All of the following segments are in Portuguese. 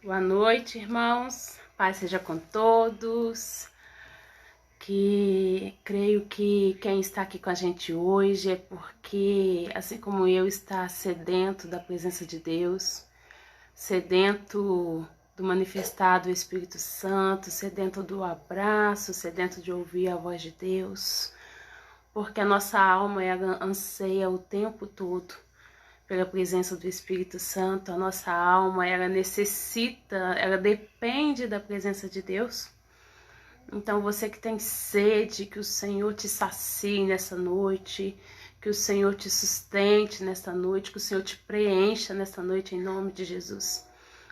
Boa noite, irmãos. Paz seja com todos. Creio que quem está aqui com a gente hoje é porque, assim como eu, está sedento da presença de Deus, sedento do manifestar do Espírito Santo, sedento do abraço, sedento de ouvir a voz de Deus, porque a nossa alma anseia o tempo todo pela presença do Espírito Santo. A nossa alma, ela necessita, ela depende da presença de Deus. Então você que tem sede, que o Senhor te sacie nessa noite, que o Senhor te sustente nessa noite, que o Senhor te preencha nessa noite em nome de Jesus.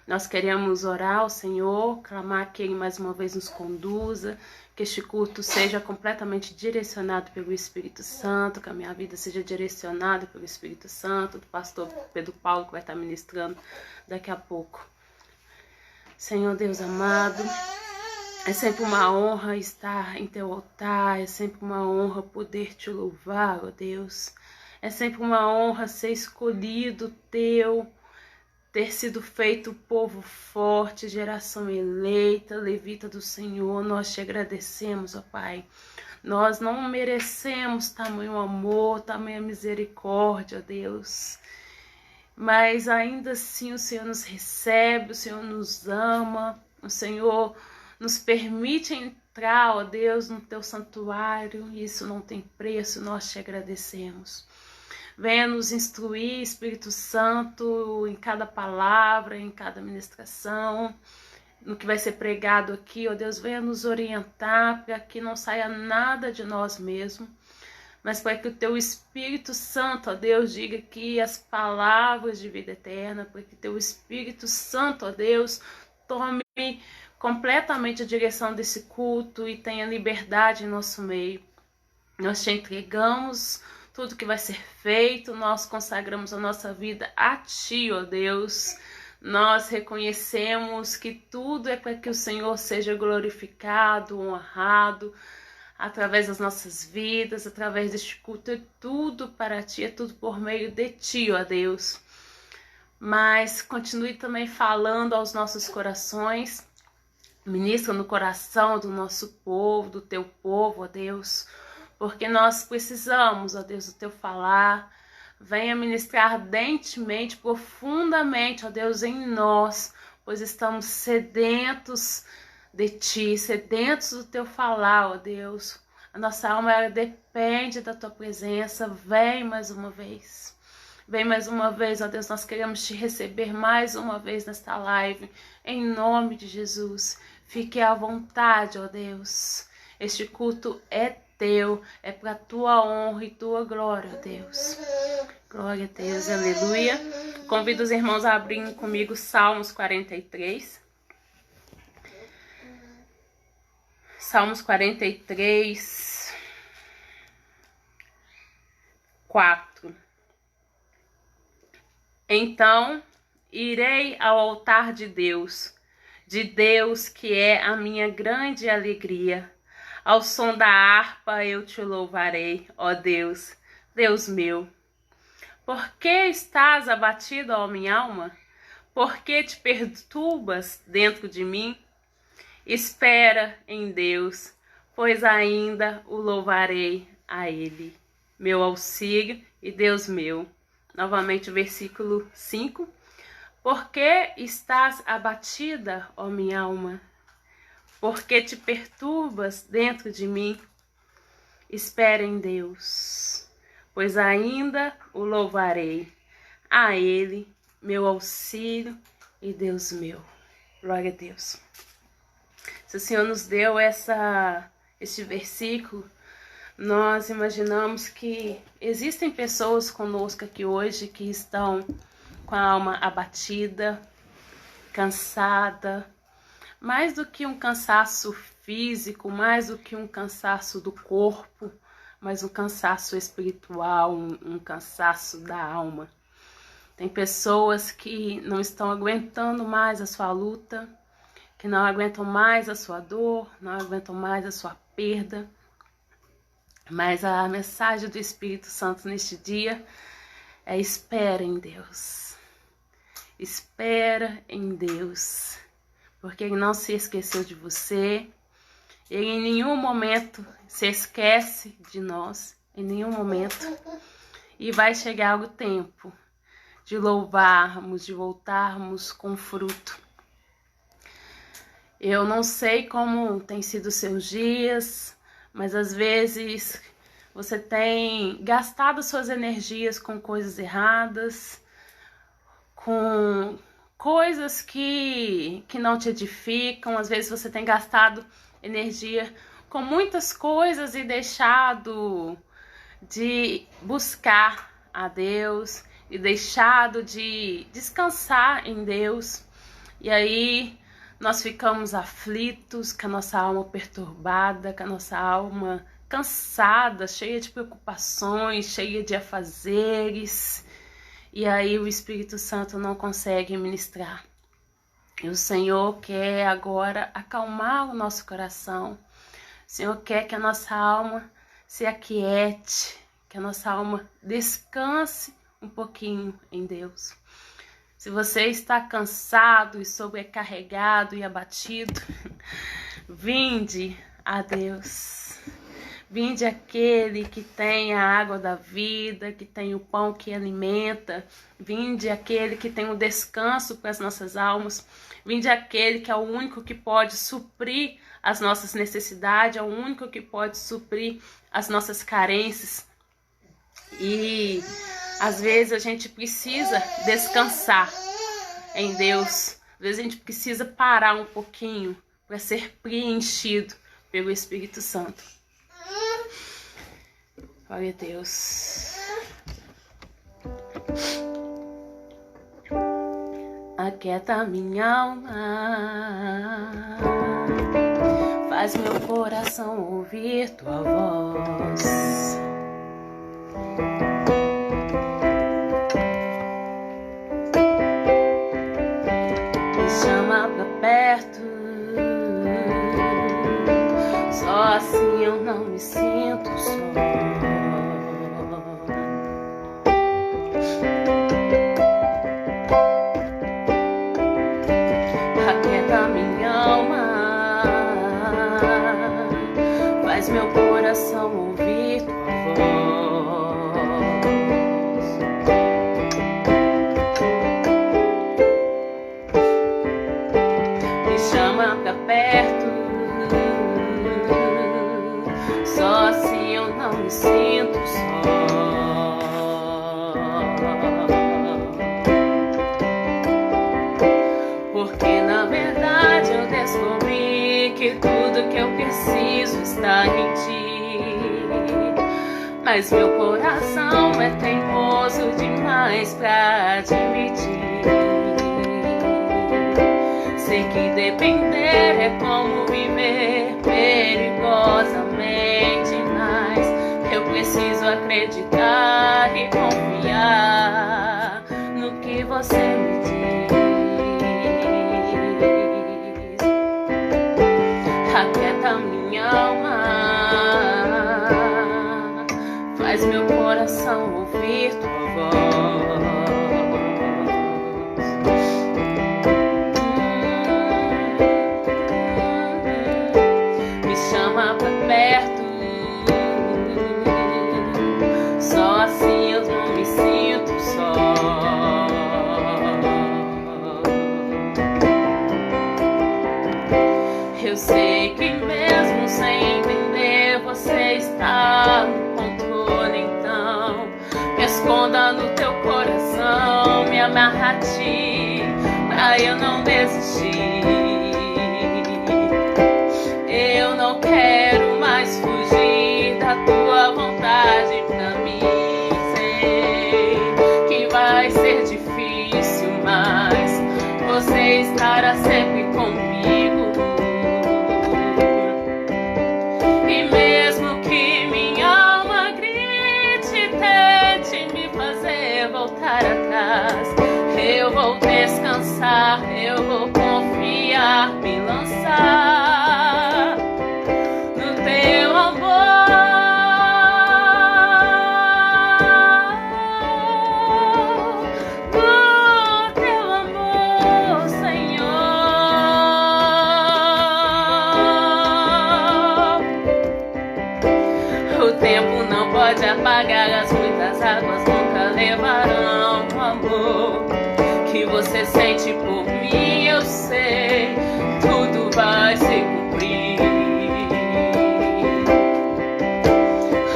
Nós queremos orar ao Senhor, clamar que Ele mais uma vez nos conduza, que este culto seja completamente direcionado pelo Espírito Santo, que a minha vida seja direcionada pelo Espírito Santo, do pastor Pedro Paulo, que vai estar ministrando daqui a pouco. Senhor Deus amado, é sempre uma honra estar em teu altar, é sempre uma honra poder te louvar, ó Deus. É sempre uma honra ser escolhido teu, ter sido feito povo forte, geração eleita, levita do Senhor. Nós te agradecemos, ó Pai. Nós não merecemos tamanho amor, tamanha misericórdia, ó Deus. Mas ainda assim o Senhor nos recebe, o Senhor nos ama, o Senhor nos permite entrar, ó Deus, no teu santuário. E isso não tem preço, nós te agradecemos. Venha nos instruir, Espírito Santo, em cada palavra, em cada ministração, no que vai ser pregado aqui, ó Deus, venha nos orientar para que não saia nada de nós mesmos, mas para que o teu Espírito Santo, ó Deus, diga aqui as palavras de vida eterna, para que o teu Espírito Santo, ó Deus, tome completamente a direção desse culto e tenha liberdade em nosso meio. Nós te entregamos tudo que vai ser feito, nós consagramos a nossa vida a Ti, ó Deus. Nós reconhecemos que tudo é para que o Senhor seja glorificado, honrado, através das nossas vidas, através deste culto. É tudo para Ti, é tudo por meio de Ti, ó Deus. Mas continue também falando aos nossos corações, ministra no coração do nosso povo, do Teu povo, ó Deus, porque nós precisamos, ó Deus, do Teu falar. Venha ministrar ardentemente, profundamente, ó Deus, em nós, pois estamos sedentos de Ti, sedentos do Teu falar, ó Deus. A nossa alma, ela depende da Tua presença. Vem mais uma vez. Vem mais uma vez, ó Deus, nós queremos Te receber mais uma vez nesta live, em nome de Jesus. Fique à vontade, ó Deus. Este culto é Teu, é para Tua honra e Tua glória, ó Deus. Glória a Deus, aleluia. Convido os irmãos a abrirem comigo Salmos 43. Salmos 43, 4. Então irei ao altar de Deus que é a minha grande alegria. Ao som da harpa eu te louvarei, ó Deus, Deus meu. Por que estás abatido, ó minha alma? Por que te perturbas dentro de mim? Espera em Deus, pois ainda o louvarei a Ele, meu auxílio e Deus meu. Novamente o versículo 5. Por que estás abatida, ó minha alma? Por que te perturbas dentro de mim? Espera em Deus, pois ainda o louvarei a Ele, meu auxílio e Deus meu. Glória a Deus. Se o Senhor nos deu este versículo, nós imaginamos que existem pessoas conosco aqui hoje que estão com a alma abatida, cansada, mais do que um cansaço físico, mais do que um cansaço do corpo, mas um cansaço espiritual, um cansaço da alma. Tem pessoas que não estão aguentando mais a sua luta, que não aguentam mais a sua dor, não aguentam mais a sua perda. Mas a mensagem do Espírito Santo neste dia é: espera em Deus. Espera em Deus, porque Ele não se esqueceu de você. Ele em nenhum momento se esquece de nós, em nenhum momento. E vai chegar o tempo de louvarmos, de voltarmos com fruto. Eu não sei como tem sido os seus dias, mas às vezes você tem gastado suas energias com coisas erradas, com coisas que não te edificam. Às vezes você tem gastado energia com muitas coisas e deixado de buscar a Deus e deixado de descansar em Deus. E aí nós ficamos aflitos, com a nossa alma perturbada, com a nossa alma cansada, cheia de preocupações, cheia de afazeres. E aí o Espírito Santo não consegue ministrar. E o Senhor quer agora acalmar o nosso coração. O Senhor quer que a nossa alma se aquiete, que a nossa alma descanse um pouquinho em Deus. Se você está cansado e sobrecarregado e abatido, vinde a Deus. Vinde aquele que tem a água da vida, que tem o pão que alimenta. Vinde aquele que tem o descanso para as nossas almas. Vinde aquele que é o único que pode suprir as nossas necessidades, é o único que pode suprir as nossas carências. E às vezes a gente precisa descansar em Deus. Às vezes a gente precisa parar um pouquinho para ser preenchido pelo Espírito Santo. Glória a Deus. Aquieta minha alma, faz meu coração ouvir tua voz. Me chama pra perto, só assim eu não me sinto só. Aquieta minha alma, faz meu coração ouvir tua voz. Me chama pra perto, só assim eu não me sinto só. Porque na verdade eu descobri que tudo que eu preciso está em ti. Mas meu coração é teimoso demais pra admitir. Sei que depender é como viver perigosamente, mas eu preciso acreditar e confiar no que você me diz. Aquieta minha alma, faz meu coração ouvir tua voz. Me chama pra perto, só assim eu não me sinto só. Eu sei que mesmo sem entender você está no controle, então me esconda no teu coração, me amarra a ti pra eu não desistir. Eu não quero mais fugir da tua vontade pra mim. Sei que vai ser difícil, mas você estará sempre comigo. E mesmo que minha alma grite, tente me fazer voltar atrás, eu vou descansar, eu vou confiar, me lançar no teu amor. No teu amor. pode apagar, as muitas águas nunca levarão o amor que você sente por mim. Eu sei, tudo vai se cumprir.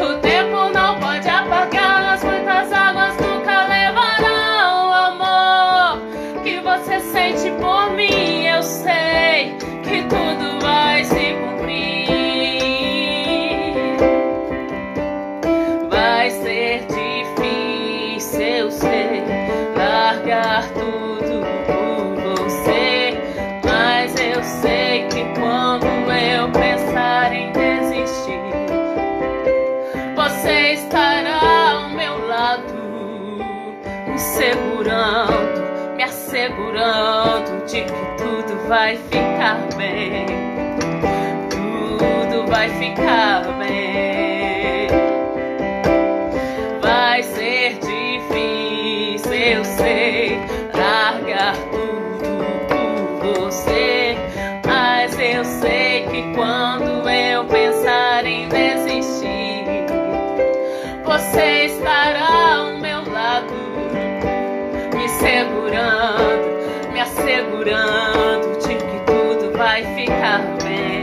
O tempo não pode apagar, as muitas águas nunca levarão o amor que você sente por mim. Eu sei que tudo vai se cumprir. Vai ser difícil, eu sei, largar tudo por você, mas eu sei que quando eu pensar em desistir, você estará ao meu lado, me segurando, me assegurando de que tudo vai ficar bem, tudo vai ficar bem. Vai ser difícil, eu sei, largar tudo por você, mas eu sei que quando eu pensar em desistir, você estará ao meu lado, me segurando, me assegurando de que tudo vai ficar bem,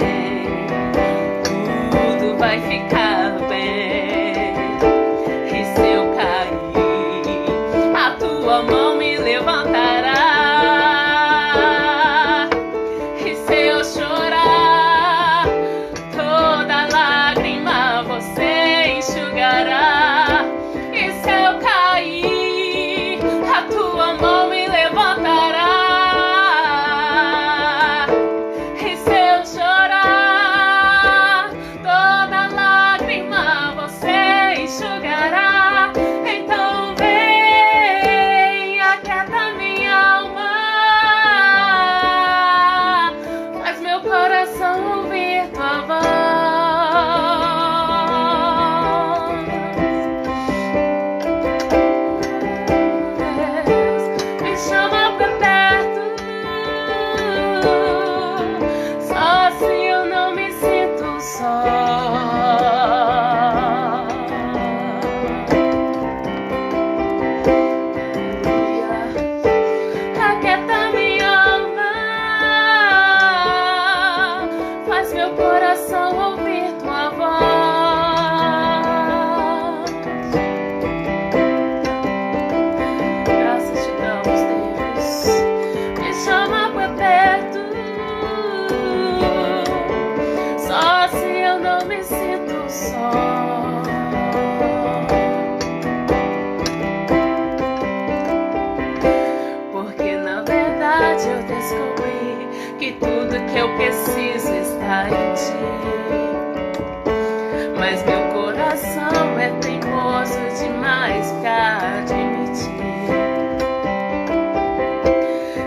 tudo vai ficar bem. E se eu cair, a tua mão me levantará. E se eu chorar, toda lágrima você enxugará. E se eu cair, a tua mão me levantará. E se eu chorar, toda lágrima você enxugará. Então vem, aquieta minha alma, faz meu coração ouvir tua voz. Me chama pra perto, só assim eu não me sinto só. Aquieta minha alma, faz meu coração ouvir tua voz. Graças te damos, Deus. Me chama pra perto, só assim eu não me sinto só. Porque na verdade eu descobri que tudo que eu preciso está em ti. Mas meu coração é teimoso demais pra admitir.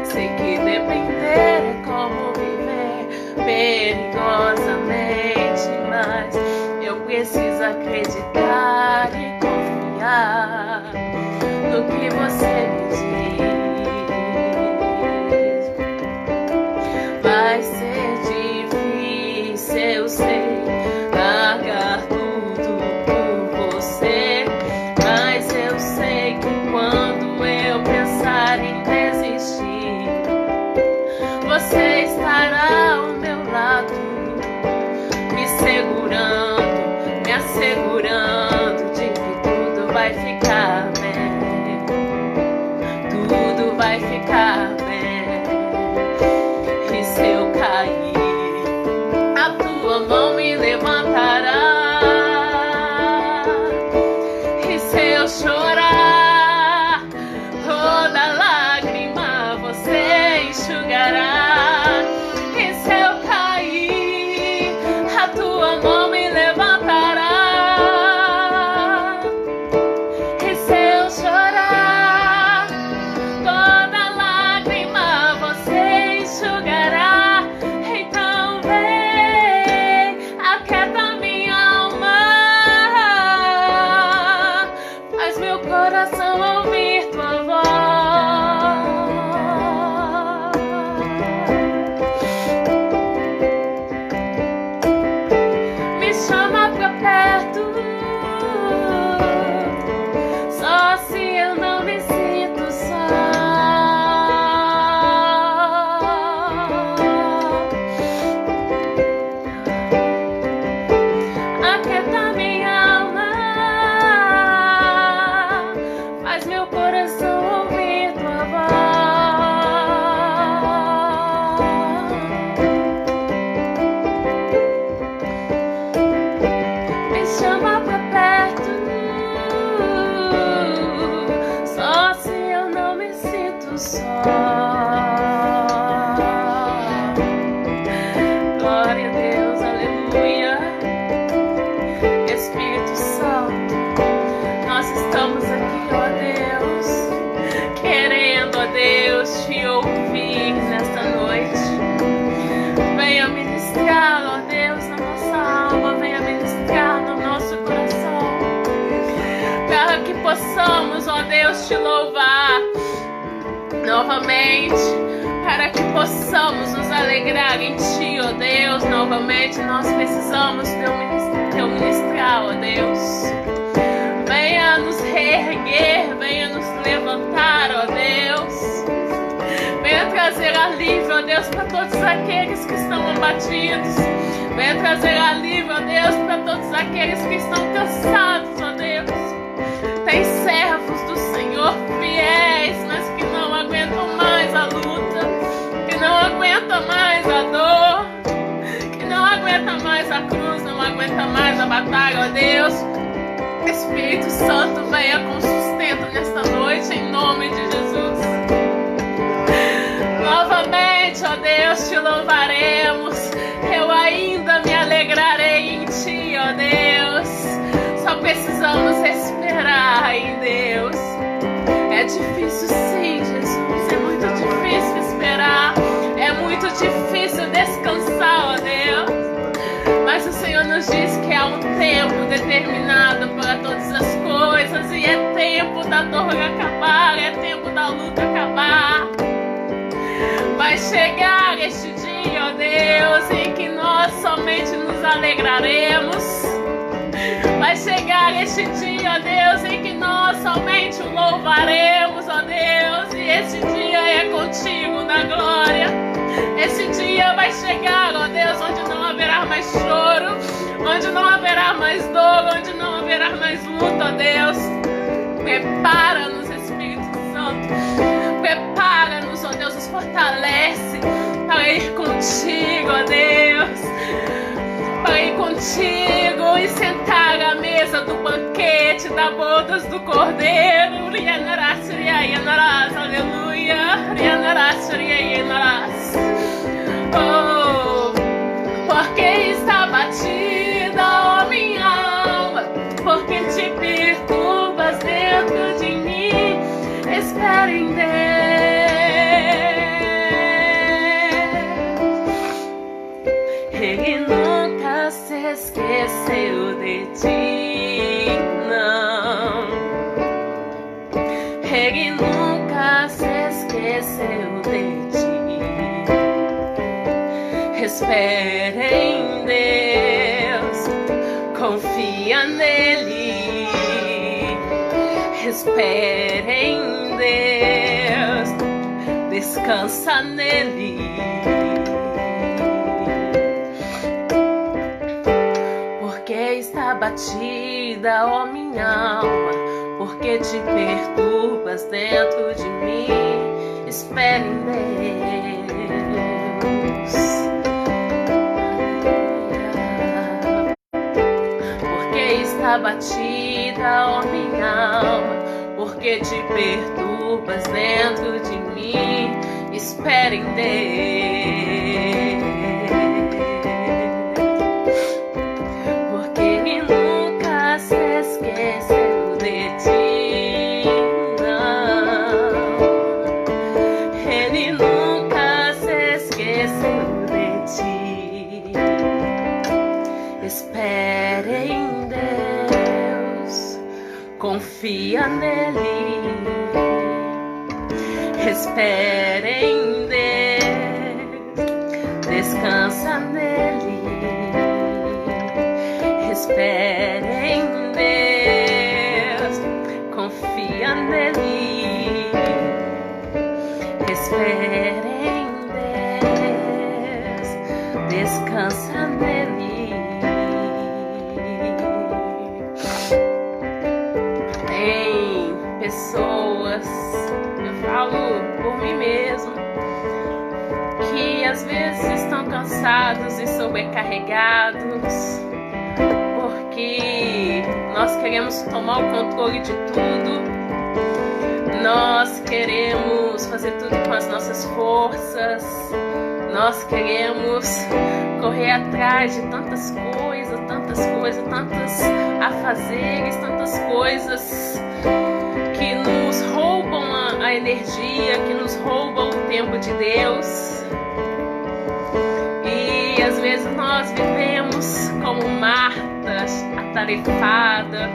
Sei que depender é como viver perigosamente, mas eu preciso acreditar e confiar no que você me diz. Vai ser difícil, eu sei, largar tudo por você, mas eu sei que quando eu pensar em desistir, você estará ao meu lado, me segurando, me assegurando de que tudo vai ficar bem, tudo vai ficar bem. E se eu cair, a tua mão me levantará. E se eu chorar, toda lágrima você enxugará. E se eu cair, a tua mão me levantará. E se eu chorar, toda lágrima você enxugará. Então vem, aquieta minha alma, faz meu coração ouvir tua voz. Deus, te louvar novamente, para que possamos nos alegrar em Ti, ó Deus. Novamente nós precisamos Teu ministrar, ó Deus. Venha nos reerguer, venha nos levantar, ó Deus. Venha trazer alívio, ó Deus, para todos aqueles que estão abatidos. Venha trazer alívio, ó Deus, para todos aqueles que estão cansados, ó Deus. Tem servos do Senhor fiéis, mas que não aguentam mais a luta, que não aguentam mais a dor, que não aguentam mais a cruz, não aguentam mais a batalha, ó Deus. Espírito Santo, venha com sustento nesta noite, em nome de Jesus. Novamente, ó Deus, te louvaremos. Eu ainda me alegrarei em Ti, ó Deus. Só precisamos esperar em Deus. É difícil sim, Jesus. É muito difícil esperar. É muito difícil descansar, ó Deus. Mas o Senhor nos diz que há um tempo determinado para todas as coisas. E é tempo da dor acabar. É tempo da luta acabar. Vai chegar este dia, ó Deus, em que nós somente nos alegraremos. Vai chegar este dia, ó Deus, em que nós somente o louvaremos, ó Deus. E esse dia é contigo na glória. Esse dia vai chegar, ó Deus, onde não haverá mais choro, onde não haverá mais dor, onde não haverá mais luta, ó Deus. Prepara-nos, Espírito Santo. Prepara-nos, ó Deus, nos fortalece para ir contigo, ó Deus. Para ir contigo e sentar à mesa do banquete da bodas do Cordeiro. Aleluia. Oh, porque está batida, ó minha alma, porque te perturbas dentro de mim. Espera em Deus. Ele nunca se esqueceu de ti, não. Ele nunca se esqueceu de ti. Espera em Deus, confia nele. Espera em Deus, descansa nele. Porque está batida, ó minha alma, porque te perturbas dentro de mim. Espera em Deus. Porque está batida, ó minha alma, porque te perturbas dentro de mim. Espera em Deus. Porque Ele nunca se esqueceu de ti, não. Ele nunca se esqueceu de ti. Espera em Deus, confia nele. Espera em Deus, descansa nele. Espera em Deus, confia nele. Espera em Deus, descansa nele. Tem pessoas, eu falo por mim mesmo, que às vezes estão cansados e sobrecarregados, porque nós queremos tomar o controle de tudo, nós queremos fazer tudo com as nossas forças, nós queremos correr atrás de tantas coisas, tantos afazeres, tantas coisas que nos roubam a energia, que nos roubam o tempo de Deus. E às vezes nós vivemos como Marta, atarefada,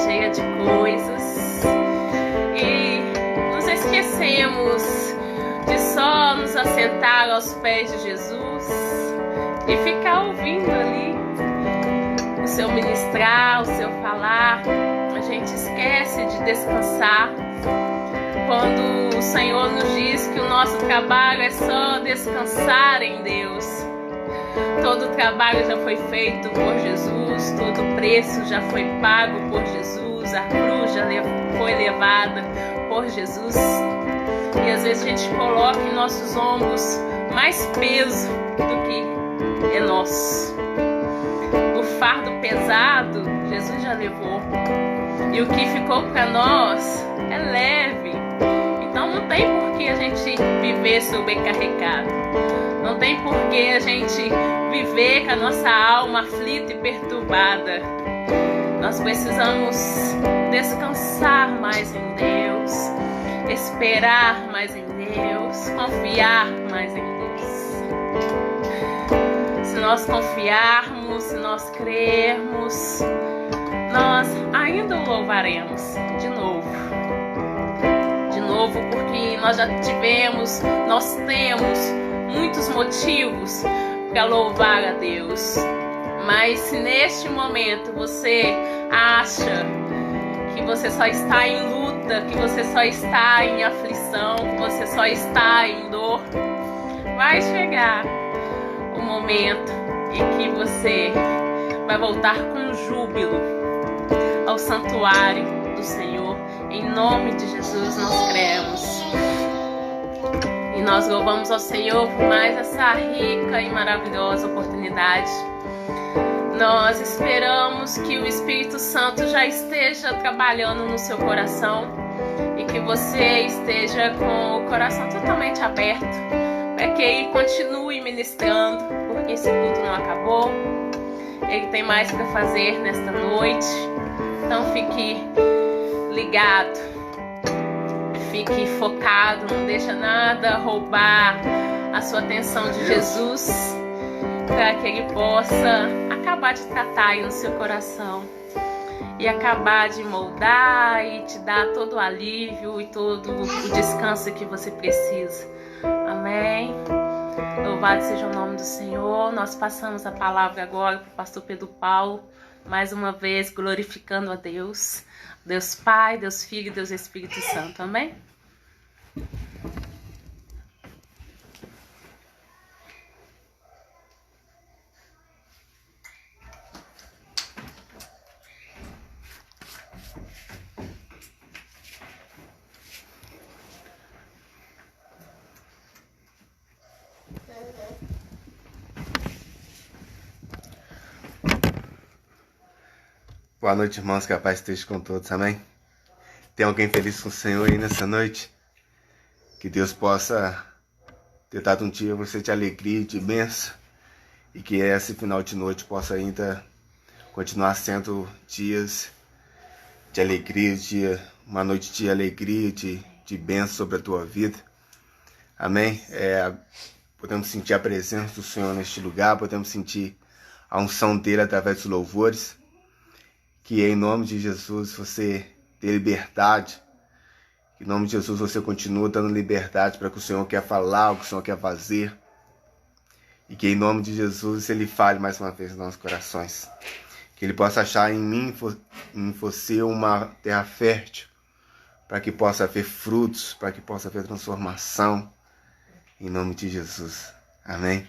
cheia de coisas, cansemos de só nos assentar aos pés de Jesus e ficar ouvindo ali o seu ministrar, o seu falar. A gente esquece de descansar. Quando o Senhor nos diz que o nosso trabalho é só descansar em Deus. Todo o trabalho já foi feito por Jesus, todo o preço já foi pago por Jesus, a cruz já foi levada por Jesus. E às vezes a gente coloca em nossos ombros mais peso do que é nosso. O fardo pesado, Jesus já levou. E o que ficou para nós é leve. Então não tem por que a gente viver sobrecarregado. Não tem por que a gente viver com a nossa alma aflita e perturbada. Nós precisamos descansar mais em Deus, esperar mais em Deus, confiar mais em Deus. Se nós confiarmos, se nós crermos, nós ainda o louvaremos de novo. De novo, porque nós já tivemos, nós temos muitos motivos para louvar a Deus. Mas se neste momento você acha que você só está em luta, que você só está em aflição, que você só está em dor, vai chegar o momento em que você vai voltar com júbilo ao santuário do Senhor. Em nome de Jesus nós cremos. E nós louvamos ao Senhor por mais essa rica e maravilhosa oportunidade. Nós esperamos que o Espírito Santo já esteja trabalhando no seu coração e que você esteja com o coração totalmente aberto para que Ele continue ministrando, porque esse culto não acabou. Ele tem mais para fazer nesta noite. Então fique ligado, fique focado, não deixa nada roubar a sua atenção de Jesus, para que Ele possa acabar de tratar aí no seu coração e acabar de moldar e te dar todo o alívio e todo o descanso que você precisa. Amém? Louvado seja o nome do Senhor. Nós passamos a palavra agora para o pastor Pedro Paulo, mais uma vez glorificando a Deus, Deus Pai, Deus Filho e Deus Espírito Santo. Amém? Boa noite, irmãos, que a paz esteja com todos, amém? Tem alguém feliz com o Senhor aí nessa noite? Que Deus possa ter dado um dia você de alegria e de bênção, e que esse final de noite possa ainda continuar sendo dias de alegria, uma noite de alegria, de bênção sobre a tua vida, amém? Podemos sentir a presença do Senhor neste lugar, podemos sentir a unção dele através dos louvores. Que em nome de Jesus você dê liberdade. Que em nome de Jesus você continue dando liberdade para que o Senhor quer falar, o que o Senhor quer fazer. E que em nome de Jesus Ele fale mais uma vez nos nossos corações. Que Ele possa achar em mim, em você, uma terra fértil. Para que possa haver frutos, para que possa haver transformação. Em nome de Jesus. Amém?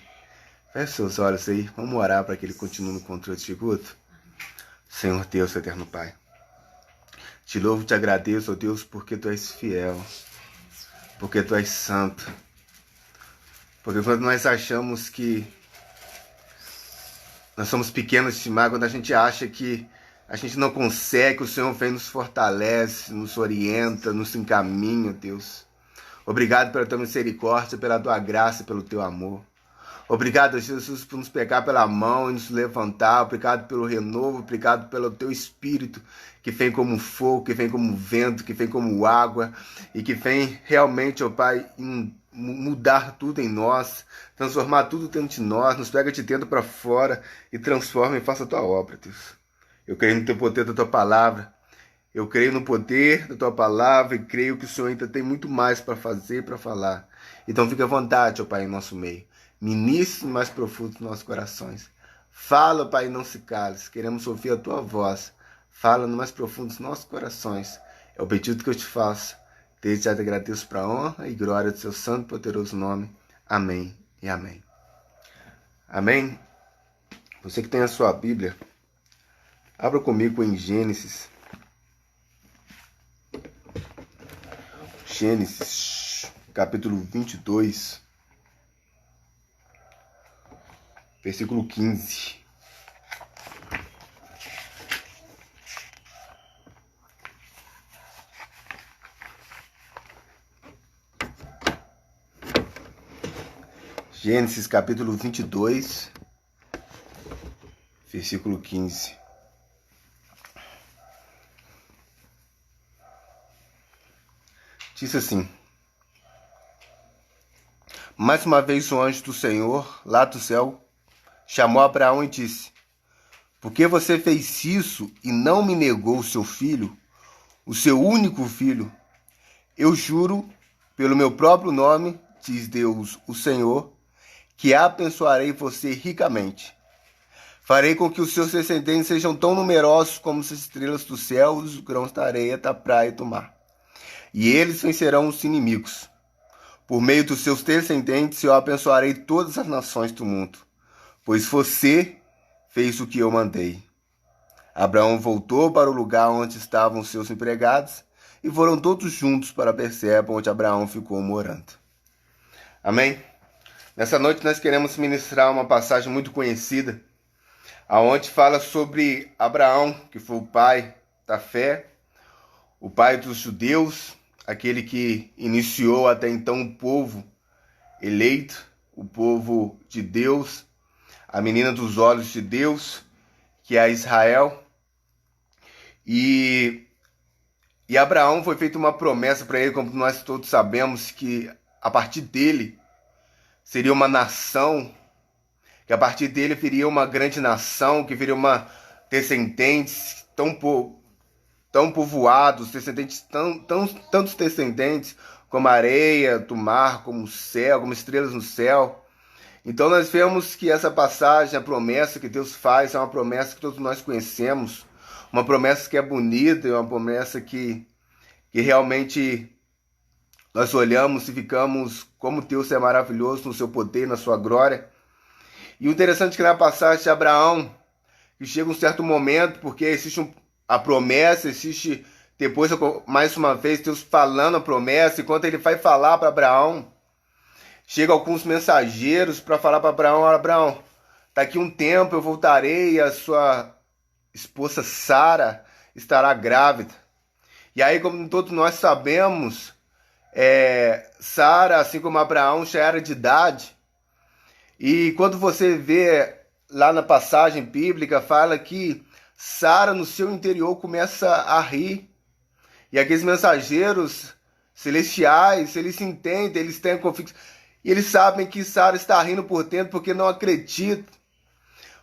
Feche seus olhos aí. Vamos orar para que Ele continue no controle deste culto. Senhor Deus, eterno Pai, te louvo e te agradeço, ó Deus, porque Tu és fiel, porque Tu és santo, porque quando nós achamos que nós somos pequenos demais, quando a gente acha que a gente não consegue, o Senhor vem, nos fortalece, nos orienta, nos encaminha, Deus. Obrigado pela Tua misericórdia, pela Tua graça e pelo Teu amor. Obrigado, Jesus, por nos pegar pela mão e nos levantar. Obrigado pelo renovo, obrigado pelo Teu Espírito, que vem como fogo, que vem como vento, que vem como água, e que vem realmente, ó Pai, mudar tudo em nós, transformar tudo dentro de nós, nos pega de dentro para fora e transforma e faça a Tua obra, Deus. Eu creio no Teu poder da Tua palavra, Eu creio no poder da tua palavra e creio que o Senhor ainda tem muito mais para fazer, para falar. Então fica à vontade, ó Pai, em nosso meio. Ministre mais profundo nos nossos corações. Fala, Pai, não se cale. Queremos ouvir a tua voz. Fala no mais profundo dos nossos corações. É o pedido que eu te faço. Desde já te agradeço para a honra e glória do seu santo e poderoso nome. Amém e amém. Amém? Você que tem a sua Bíblia, abra comigo em Gênesis. Gênesis, capítulo 22, versículo 15. Gênesis, capítulo 22, versículo 15. Diz assim: Mais uma vez o anjo do Senhor, lá do céu, chamou Abraão e disse: Por que você fez isso e não me negou o seu filho, o seu único filho? Eu juro, pelo meu próprio nome, diz Deus, o Senhor, que abençoarei você ricamente. Farei com que os seus descendentes sejam tão numerosos como as estrelas do céu e os grãos da areia da praia e do mar. E eles vencerão os inimigos. Por meio dos seus descendentes eu abençoarei todas as nações do mundo, pois você fez o que eu mandei. Abraão voltou para o lugar onde estavam seus empregados e foram todos juntos para Berseba, onde Abraão ficou morando. Amém? Nessa noite nós queremos ministrar uma passagem muito conhecida, aonde fala sobre Abraão, que foi o pai da fé, o pai dos judeus, aquele que iniciou até então o povo eleito, o povo de Deus, a menina dos olhos de Deus, que é Israel. E Abraão foi feita uma promessa para ele, como nós todos sabemos, que a partir dele seria uma nação, que a partir dele viria uma grande nação, que viria uma descendentes tão povoados, descendentes tantos descendentes, como a areia do mar, como o céu, como estrelas no céu. Então nós vemos que essa passagem, a promessa que Deus faz, é uma promessa que todos nós conhecemos, uma promessa que é bonita, é uma promessa que realmente nós olhamos e ficamos como Deus é maravilhoso no seu poder, na sua glória. E o interessante é que na passagem de Abraão, que chega um certo momento, porque existe a promessa, existe depois, mais uma vez, Deus falando a promessa, enquanto ele vai falar para Abraão, chega alguns mensageiros para falar para Abraão: Abraão, daqui um tempo eu voltarei e a sua esposa Sara estará grávida. E aí, como todos nós sabemos, Sara, assim como Abraão, já era de idade. E quando você vê lá na passagem bíblica, fala que Sara, no seu interior, começa a rir. E aqueles mensageiros celestiais, eles entendem, eles têm convicção. E eles sabem que Sara está rindo por dentro porque não acredita.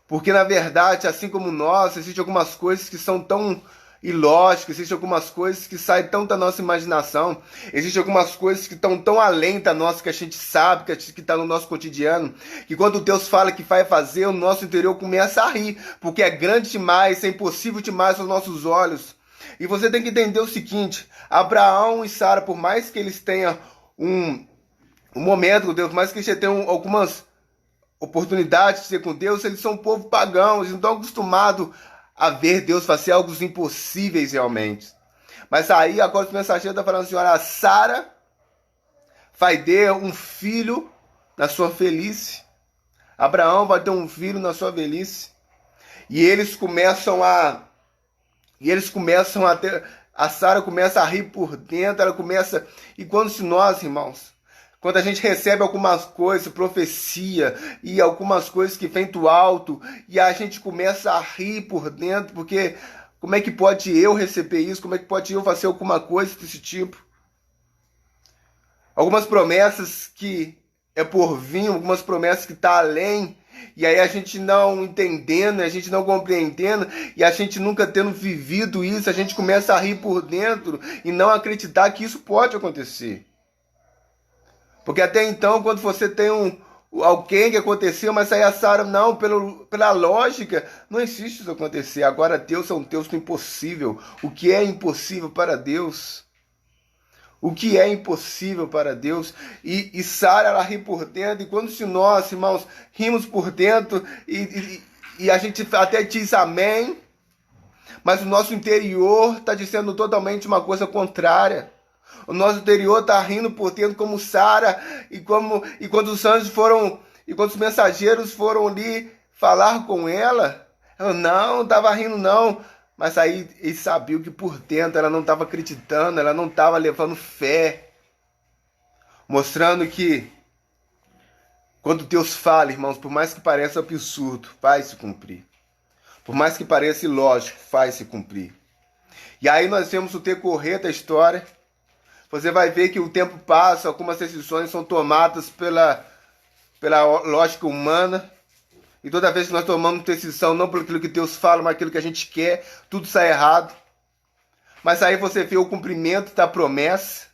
Porque, na verdade, assim como nós, existem algumas coisas que são tão ilógicas, existem algumas coisas que saem tão da nossa imaginação, existem algumas coisas que estão tão além da nossa, que a gente sabe, que está no nosso cotidiano, que quando Deus fala que vai fazer, o nosso interior começa a rir, porque é grande demais, é impossível demais aos nossos olhos. E você tem que entender o seguinte: Abraão e Sara, por mais que eles tenham um momento com Deus, por mais que eles tenham algumas oportunidades de ser com Deus, eles são um povo pagão, eles não estão acostumados a ver Deus fazer algo impossíveis realmente. Mas aí agora os mensageiros estão falando assim: olha, Sara vai ter um filho na sua velhice. Abraão vai ter um filho na sua velhice. E eles começam a ter, a Sara começa a rir por dentro, ela começa. E quando nós, irmãos, quando a gente recebe algumas coisas, profecia, e algumas coisas que vêm do alto, e a gente começa a rir por dentro, porque como é que pode eu receber isso? Como é que pode eu fazer alguma coisa desse tipo? Algumas promessas que é por vir, algumas promessas que estão além, E aí a gente não entendendo, a gente não compreendendo, e a gente nunca tendo vivido isso, a gente começa a rir por dentro e não acreditar que isso pode acontecer. Porque até então, quando você tem alguém que aconteceu, mas aí a Sara, não, pela lógica, não existe isso acontecer. Agora Deus é um Deus do impossível. O que é impossível para Deus? O que é impossível para Deus? E Sara, ela ri por dentro, e quando se nós, irmãos, rimos por dentro, e a gente até diz amém, mas o nosso interior está dizendo totalmente uma coisa contrária. O nosso interior está rindo por dentro como Sara, e quando os anjos foram, e quando os mensageiros foram ali falar com ela não estava rindo não. Mas aí ele sabia que por dentro ela não estava acreditando, ela não estava levando fé. Mostrando que quando Deus fala, irmãos, por mais que pareça absurdo, faz se cumprir. Por mais que pareça ilógico, faz se cumprir. E aí nós vemos o decorrer da história. Você vai ver que o tempo passa, algumas decisões são tomadas pela lógica humana. E toda vez que nós tomamos decisão, não por aquilo que Deus fala, mas aquilo que a gente quer, tudo sai errado. Mas aí você vê o cumprimento da promessa.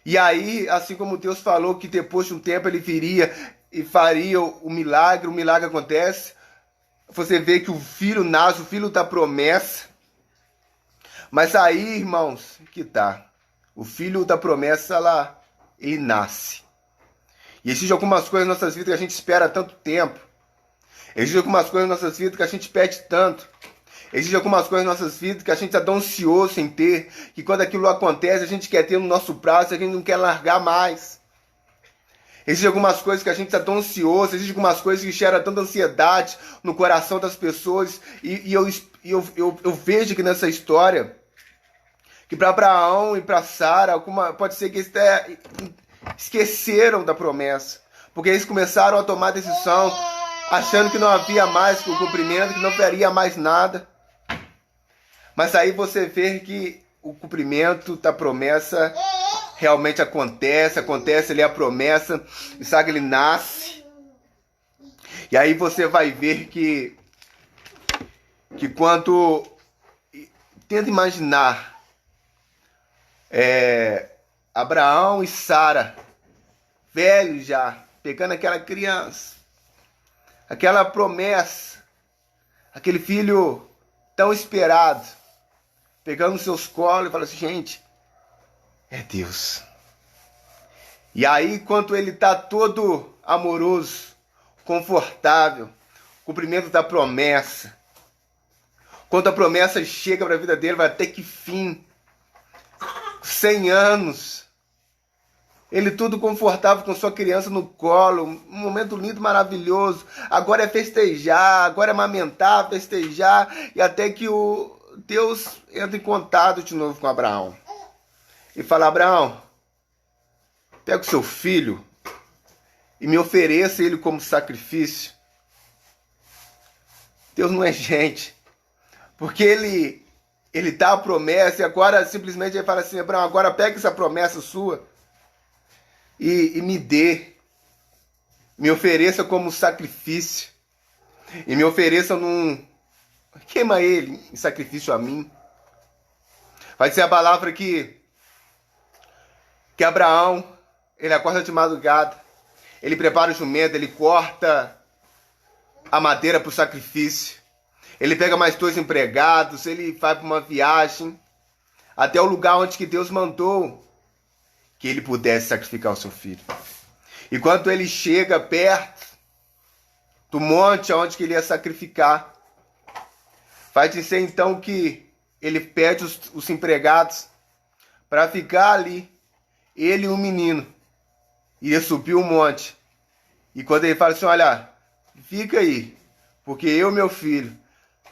E aí, assim como Deus falou que depois de um tempo ele viria e faria o milagre acontece. Você vê que o filho nasce, o filho da promessa. Mas aí, irmãos, que tá. O filho da promessa, ele nasce. E existem algumas coisas nas nossas vidas que a gente espera há tanto tempo. Existem algumas coisas nas nossas vidas que a gente pede tanto. Existem algumas coisas nas nossas vidas que a gente está tão ansioso em ter, que quando aquilo acontece, a gente quer ter no nosso braço, a gente não quer largar mais. Existem algumas coisas que a gente está tão ansioso, existem algumas coisas que geram tanta ansiedade no coração das pessoas. E eu vejo que nessa história, que para Abraão e para Sara, pode ser que eles até esqueceram da promessa. Porque eles começaram a tomar decisão achando que não havia mais o cumprimento, que não faria mais nada. Mas aí você vê que o cumprimento da promessa realmente acontece ali a promessa, Isaac ele nasce. E aí você vai ver que quando tenta imaginar Abraão e Sara, velhos já, pegando aquela criança, aquela promessa, aquele filho tão esperado, pegando os seus colos e falando assim, gente, é Deus. E aí, quando ele está todo amoroso, confortável, cumprimento da promessa, quando a promessa chega para a vida dele, vai até que fim, 100 anos, ele tudo confortável com sua criança no colo, um momento lindo, maravilhoso. Agora é festejar, agora é amamentar, festejar, e até que Deus entra em contato de novo com Abraão. E fala, Abraão, pega o seu filho e me ofereça ele como sacrifício. Deus não é gente, porque ele dá a promessa e agora simplesmente ele fala assim, Abraão, agora pega essa promessa sua e me dê, me ofereça como sacrifício, e me ofereça queima ele em sacrifício a mim. Vai ser a palavra que Abraão, ele acorda de madrugada, ele prepara o jumento, ele corta a madeira para o sacrifício, ele pega mais 2 empregados, ele vai para uma viagem até o lugar onde que Deus mandou que ele pudesse sacrificar o seu filho. E quando ele chega perto do monte onde que ele ia sacrificar, vai dizer então que ele pede os empregados para ficar ali, ele e o menino, ia subir o monte. E quando ele fala assim, olha, fica aí, porque eu e meu filho,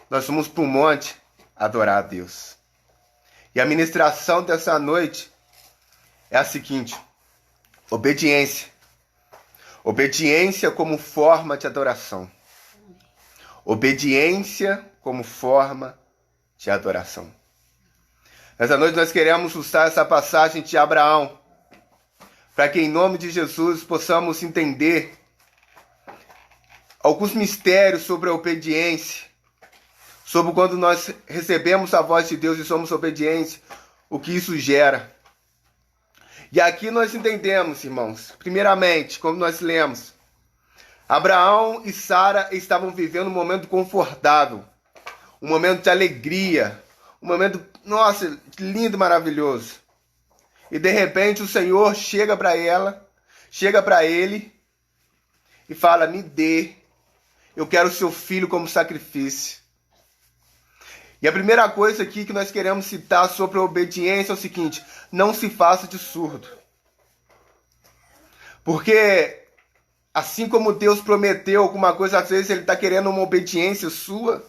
nós vamos para o monte adorar a Deus. E a ministração dessa noite é a seguinte, obediência. Obediência como forma de adoração. Obediência como forma de adoração. Nessa noite nós queremos usar essa passagem de Abraão, para que em nome de Jesus possamos entender alguns mistérios sobre a obediência, sobre quando nós recebemos a voz de Deus e somos obedientes, o que isso gera. E aqui nós entendemos, irmãos, primeiramente, como nós lemos, Abraão e Sara estavam vivendo um momento confortável, um momento de alegria, um momento, nossa, lindo, maravilhoso. E de repente o Senhor chega para ele e fala: me dê, eu quero o seu filho como sacrifício. E a primeira coisa aqui que nós queremos citar sobre a obediência é o seguinte: não se faça de surdo. Porque assim como Deus prometeu alguma coisa, às vezes Ele está querendo uma obediência sua.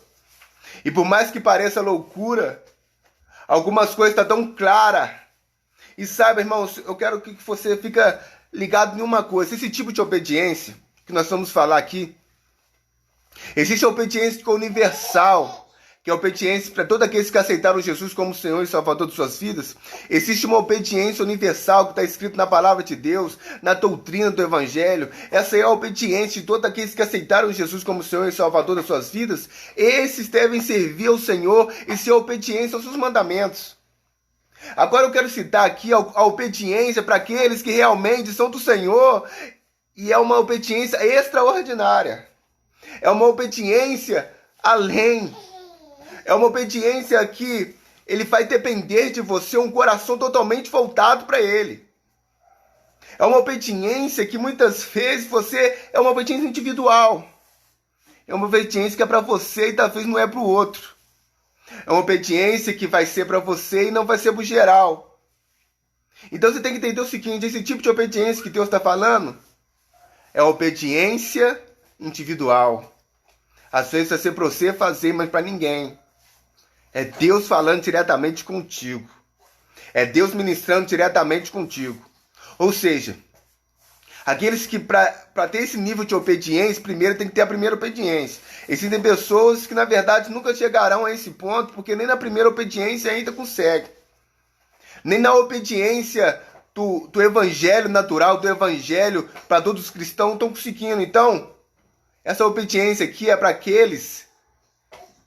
E por mais que pareça loucura, algumas coisas estão tão claras. E saiba, irmãos, eu quero que você fique ligado em uma coisa: esse tipo de obediência que nós vamos falar aqui, existe a obediência universal, que é a obediência para todos aqueles que aceitaram Jesus como Senhor e Salvador de suas vidas. Existe uma obediência universal que está escrito na palavra de Deus, na doutrina do Evangelho. Essa é a obediência de todos aqueles que aceitaram Jesus como Senhor e Salvador das suas vidas. Esses devem servir ao Senhor e ser obediência aos seus mandamentos. Agora eu quero citar aqui a obediência para aqueles que realmente são do Senhor, e é uma obediência extraordinária. É uma obediência além. É uma obediência que ele vai depender de você, um coração totalmente voltado para ele. É uma obediência que muitas vezes é uma obediência individual. É uma obediência que é para você e talvez não é para o outro. É uma obediência que vai ser para você e não vai ser para o geral. Então você tem que entender o seguinte: esse tipo de obediência que Deus está falando é a obediência individual. Às vezes vai ser para você fazer, mas para ninguém. É Deus falando diretamente contigo. É Deus ministrando diretamente contigo. Ou seja, aqueles que para ter esse nível de obediência, primeiro tem que ter a primeira obediência. Existem pessoas que na verdade nunca chegarão a esse ponto, porque nem na primeira obediência ainda conseguem. Nem na obediência do evangelho natural, do evangelho para todos os cristãos estão conseguindo. Então, essa obediência aqui é para aqueles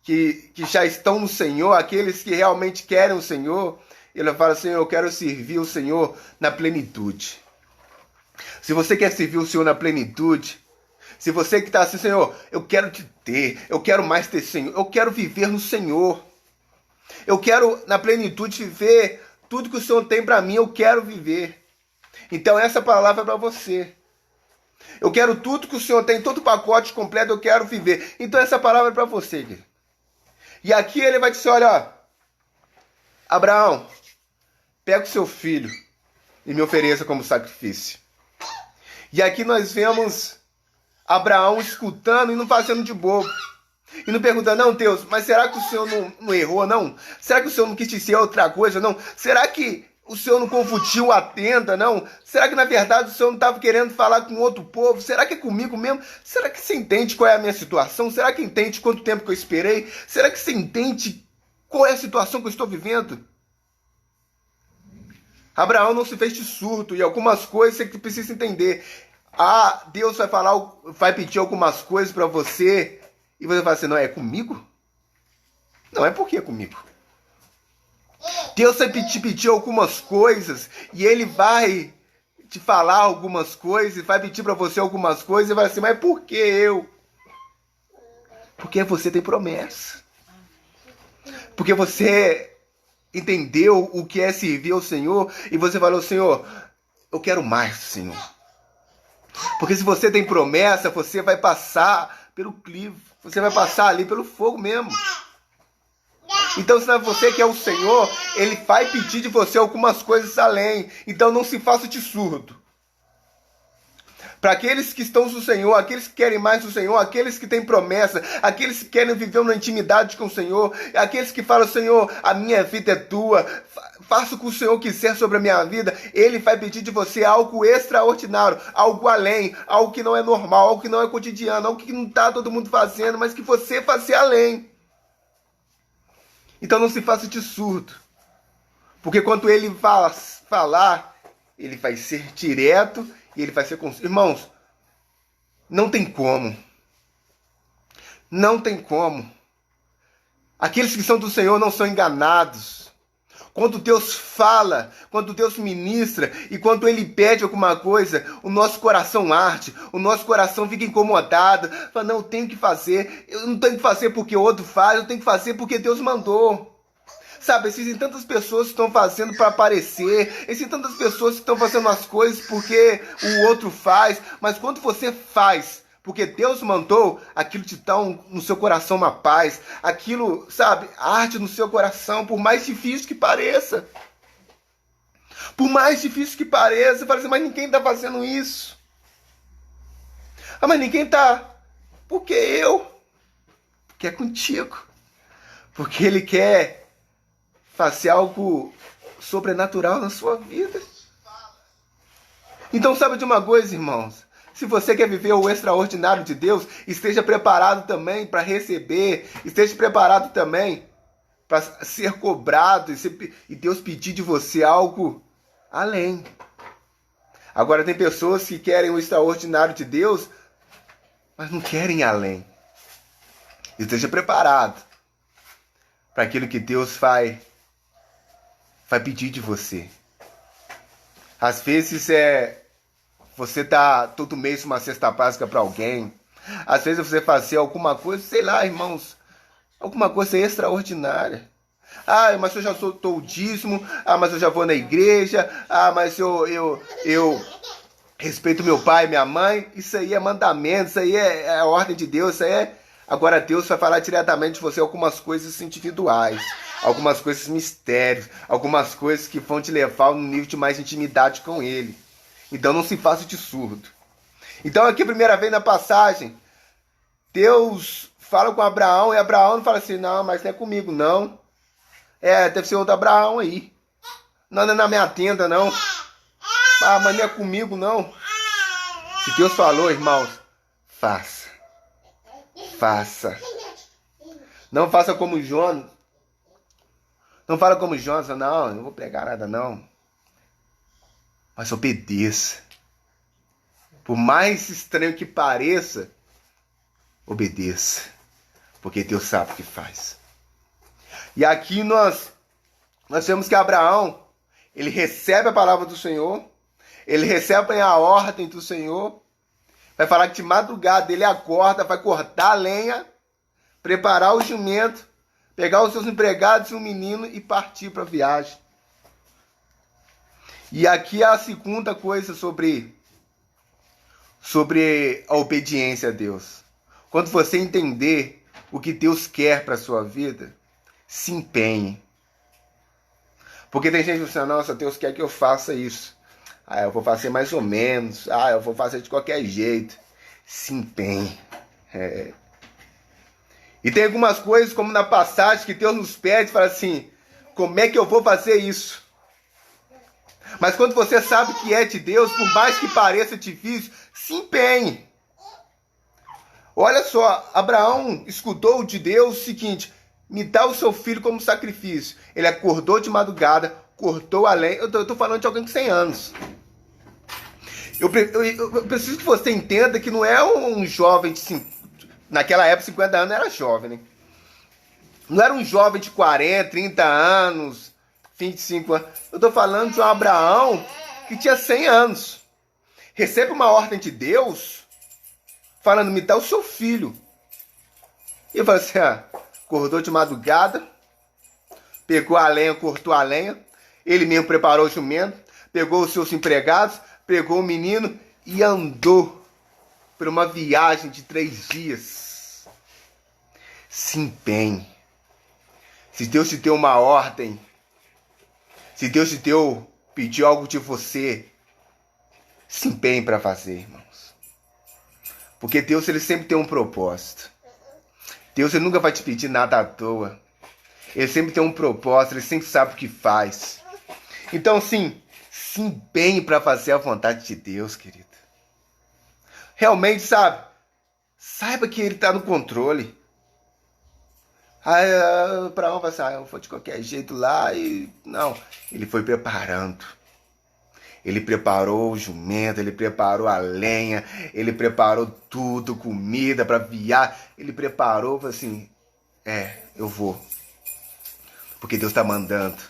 que já estão no Senhor, aqueles que realmente querem o Senhor. Ele fala: Senhor, eu quero servir o Senhor na plenitude. Se você quer servir o Senhor na plenitude, se você que está assim: Senhor, eu quero te ter, eu quero mais ter Senhor, eu quero viver no Senhor, eu quero na plenitude viver tudo que o Senhor tem para mim, eu quero viver. Então essa palavra é para você. Eu quero tudo que o Senhor tem, todo o pacote completo, eu quero viver. Então essa palavra é para você, querido. E aqui ele vai dizer: olha, Abraão, pega o seu filho e me ofereça como sacrifício. E aqui nós vemos Abraão escutando e não fazendo de bobo. E não perguntando: não, Deus, mas será que o Senhor não errou, não? Será que o Senhor não quis dizer outra coisa, não? Será que o Senhor não confundiu a tenda, não? Será que na verdade o Senhor não estava querendo falar com outro povo? Será que é comigo mesmo? Será que você entende qual é a minha situação? Será que entende quanto tempo que eu esperei? Será que você entende qual é a situação que eu estou vivendo? Abraão não se fez de surdo, e algumas coisas você precisa entender. Deus vai pedir algumas coisas para você, e você vai assim: não, é comigo? Não, é porque é comigo. Deus vai te pedir algumas coisas, e Ele vai te falar algumas coisas, vai pedir para você algumas coisas, e vai assim: mas por que eu? Porque você tem promessa. Porque você entendeu o que é servir ao Senhor, e você falou: Senhor, eu quero mais, Senhor. Porque se você tem promessa, você vai passar pelo crivo, você vai passar ali pelo fogo mesmo. Então, se você quer o Senhor, Ele vai pedir de você algumas coisas além. Então, não se faça de surdo. Para aqueles que estão no Senhor, aqueles que querem mais do Senhor, aqueles que têm promessa, aqueles que querem viver uma intimidade com o Senhor, aqueles que falam: Senhor, a minha vida é tua, faça o que o Senhor quiser sobre a minha vida. Ele vai pedir de você algo extraordinário, algo além, algo que não é normal, algo que não é cotidiano, algo que não está todo mundo fazendo, mas que você faça além. Então não se faça de surdo, porque quando Ele falar, Ele vai ser direto e Ele vai ser... Irmãos, não tem como. Não tem como. Aqueles que são do Senhor não são enganados. Quando Deus fala, quando Deus ministra e quando Ele pede alguma coisa, o nosso coração arde, o nosso coração fica incomodado. Fala, não, eu tenho que fazer. Eu não tenho que fazer porque o outro faz, eu tenho que fazer porque Deus mandou. Sabe, existem tantas pessoas que estão fazendo para aparecer, existem tantas pessoas que estão fazendo as coisas porque o outro faz, mas quando você faz porque Deus mandou, aquilo te dá no seu coração uma paz, aquilo, sabe, arde no seu coração, por mais difícil que pareça. Por mais difícil que pareça, fala assim, mas ninguém está fazendo isso. Ah, mas ninguém está. Por que eu? Porque é contigo. Porque Ele quer fazer algo sobrenatural na sua vida. Então sabe de uma coisa, irmãos? Se você quer viver o extraordinário de Deus, esteja preparado também para receber, esteja preparado também para ser cobrado e Deus pedir de você algo além. Agora tem pessoas que querem o extraordinário de Deus, mas não querem além. Esteja preparado para aquilo que Deus vai pedir de você. Às vezes você dá todo mês uma cesta básica para alguém. Às vezes você fazer alguma coisa, sei lá, irmãos, alguma coisa extraordinária. Ah, mas eu já sou o dízimo. Ah, mas eu já vou na igreja. Ah, mas eu respeito meu pai e minha mãe. Isso aí é mandamento, isso aí é a ordem de Deus, isso aí é... Agora Deus vai falar diretamente de você algumas coisas individuais, algumas coisas mistérios, algumas coisas que vão te levar a um nível de mais intimidade com Ele. Então não se faça de surdo. Então aqui a primeira vez na passagem, Deus fala com Abraão e Abraão não fala assim, não, mas não é comigo não. Deve ser outro Abraão aí. Não é na minha tenda não. Ah, mas não é comigo não. Se Deus falou, irmãos, faça. Faça. Não faça como Jonas. Não fala como Jonas, não, eu não vou pregar nada não. Mas obedeça. Por mais estranho que pareça, obedeça. Porque Deus sabe o que faz. E aqui nós vemos que Abraão, ele recebe a palavra do Senhor, ele recebe a ordem do Senhor, vai falar que de madrugada ele acorda, vai cortar a lenha, preparar o jumento, pegar os seus empregados e um menino e partir para a viagem. E aqui é a segunda coisa sobre a obediência a Deus. Quando você entender o que Deus quer para a sua vida, se empenhe. Porque tem gente que diz, nossa, Deus quer que eu faça isso. Ah, eu vou fazer mais ou menos. Ah, eu vou fazer de qualquer jeito. Se empenhe. E tem algumas coisas, como na passagem, que Deus nos pede, fala assim, como é que eu vou fazer isso? Mas quando você sabe que é de Deus, por mais que pareça difícil, se empenhe. Olha só, Abraão escutou de Deus o seguinte, me dá o seu filho como sacrifício. Ele acordou de madrugada, cortou a lenha. Eu estou falando de alguém de 100 anos. Eu preciso que você entenda que não é um jovem de naquela época, 50 anos era jovem, né? Não era um jovem de 40, 30 anos, 25 anos. Eu estou falando de um Abraão que tinha 100 anos. Recebe uma ordem de Deus, falando, me dá o seu filho. E eu falei assim, acordou de madrugada, pegou a lenha, cortou a lenha, ele mesmo preparou o jumento, pegou os seus empregados, pegou o menino e andou por uma viagem de 3 dias. Se empenhe. Se Deus te deu uma ordem, se Deus te pediu algo de você, se empenhe para fazer, irmãos. Porque Deus, ele sempre tem um propósito. Deus, ele nunca vai te pedir nada à toa. Ele sempre tem um propósito, ele sempre sabe o que faz. Então, sim, se empenhe para fazer a vontade de Deus, querido. Realmente, saiba que ele está no controle. Para um vai assim, eu vou de qualquer jeito lá e... Não, ele foi preparando. Ele preparou o jumento, ele preparou a lenha, ele preparou tudo, comida para viar. Ele preparou, falou assim, eu vou. Porque Deus está mandando.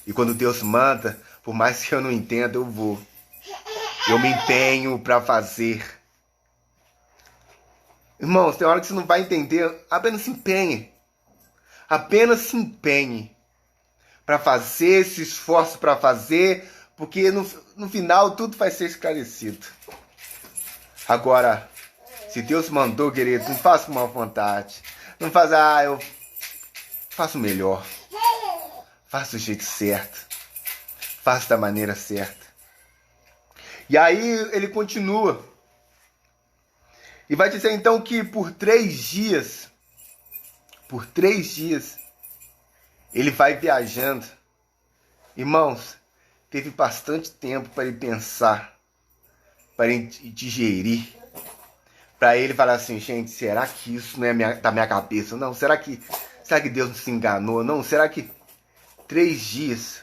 E quando Deus manda, por mais que eu não entenda, eu vou. Eu me empenho para fazer. Irmãos, tem hora que você não vai entender, apenas se empenhe. Apenas se empenhe para fazer, se esforce para fazer, porque no final tudo vai ser esclarecido. Agora, se Deus mandou, querido, não faça com má vontade. Não faça, eu faço melhor. Faça do jeito certo. Faça da maneira certa. E aí ele continua. E vai dizer então que por 3 dias, ele vai viajando. Irmãos, teve bastante tempo para ele pensar, para ele digerir, para ele falar assim, gente, será que isso não é da minha cabeça? Não, será que Deus não se enganou? Não, será que 3 dias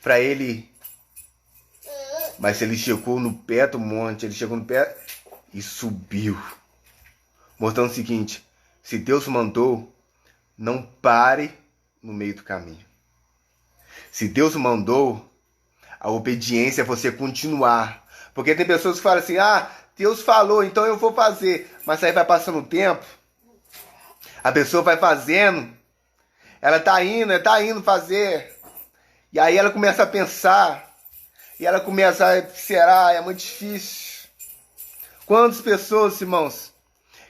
para ele... Mas ele chegou no pé do monte, ele chegou no pé e subiu. Mostrando o seguinte, se Deus mandou, não pare no meio do caminho. Se Deus mandou, a obediência é você continuar. Porque tem pessoas que falam assim, Deus falou, então eu vou fazer. Mas aí vai passando o tempo, a pessoa vai fazendo, ela tá indo fazer. E aí ela começa a pensar, e ela começa será, é muito difícil. Quantas pessoas, irmãos,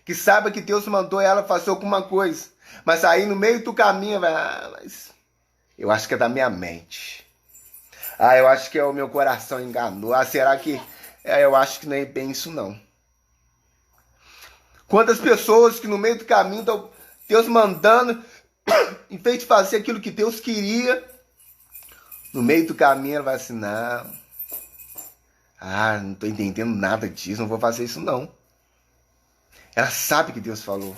que sabem que Deus mandou ela fazer alguma coisa, mas aí no meio do caminho vai, mas eu acho que é da minha mente. Eu acho que é o meu coração enganou. Será que... eu acho que não é bem isso não. Quantas pessoas que no meio do caminho estão Deus mandando, em vez de fazer aquilo que Deus queria, no meio do caminho ela vai assim, não estou entendendo nada disso, não vou fazer isso não. Ela sabe que Deus falou,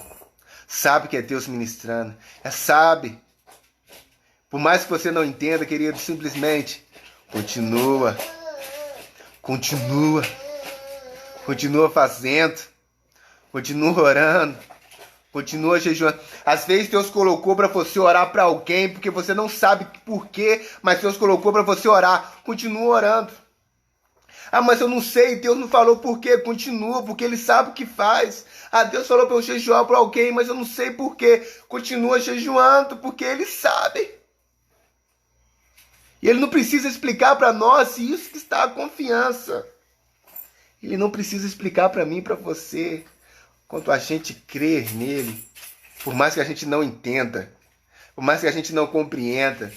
sabe que é Deus ministrando, ela sabe. Por mais que você não entenda, querido, simplesmente continua fazendo, continua orando, continua jejuando. Às vezes Deus colocou para você orar para alguém, porque você não sabe por quê, mas Deus colocou para você orar. Continua orando. Mas eu não sei, Deus não falou por quê. Continua, porque Ele sabe o que faz. Deus falou para eu jejuar para alguém, mas eu não sei por quê. Continua jejuando, porque Ele sabe. E Ele não precisa explicar para nós, e isso que está a confiança. Ele não precisa explicar para mim e para você. Quanto a gente crer nele, por mais que a gente não entenda, por mais que a gente não compreenda,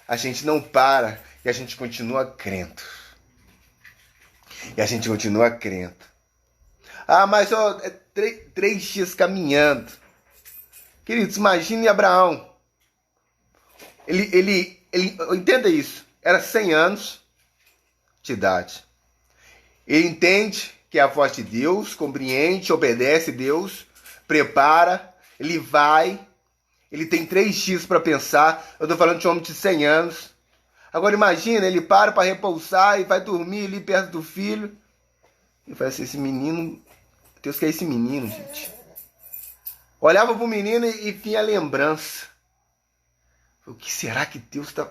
a gente não para e a gente continua crendo. E a gente continua crendo. Mas 3 dias caminhando. Queridos, imagine Abraão. Ele entenda isso. Era 100 anos de idade. Ele entende que é a voz de Deus, compreende, obedece Deus, prepara, ele vai, ele tem 3 dias para pensar. Eu estou falando de um homem de 100 anos. Agora imagina, ele para repousar e vai dormir ali perto do filho. E fala assim, esse menino, Deus quer esse menino, gente. Olhava para o menino e vinha a lembrança. O que será que Deus está...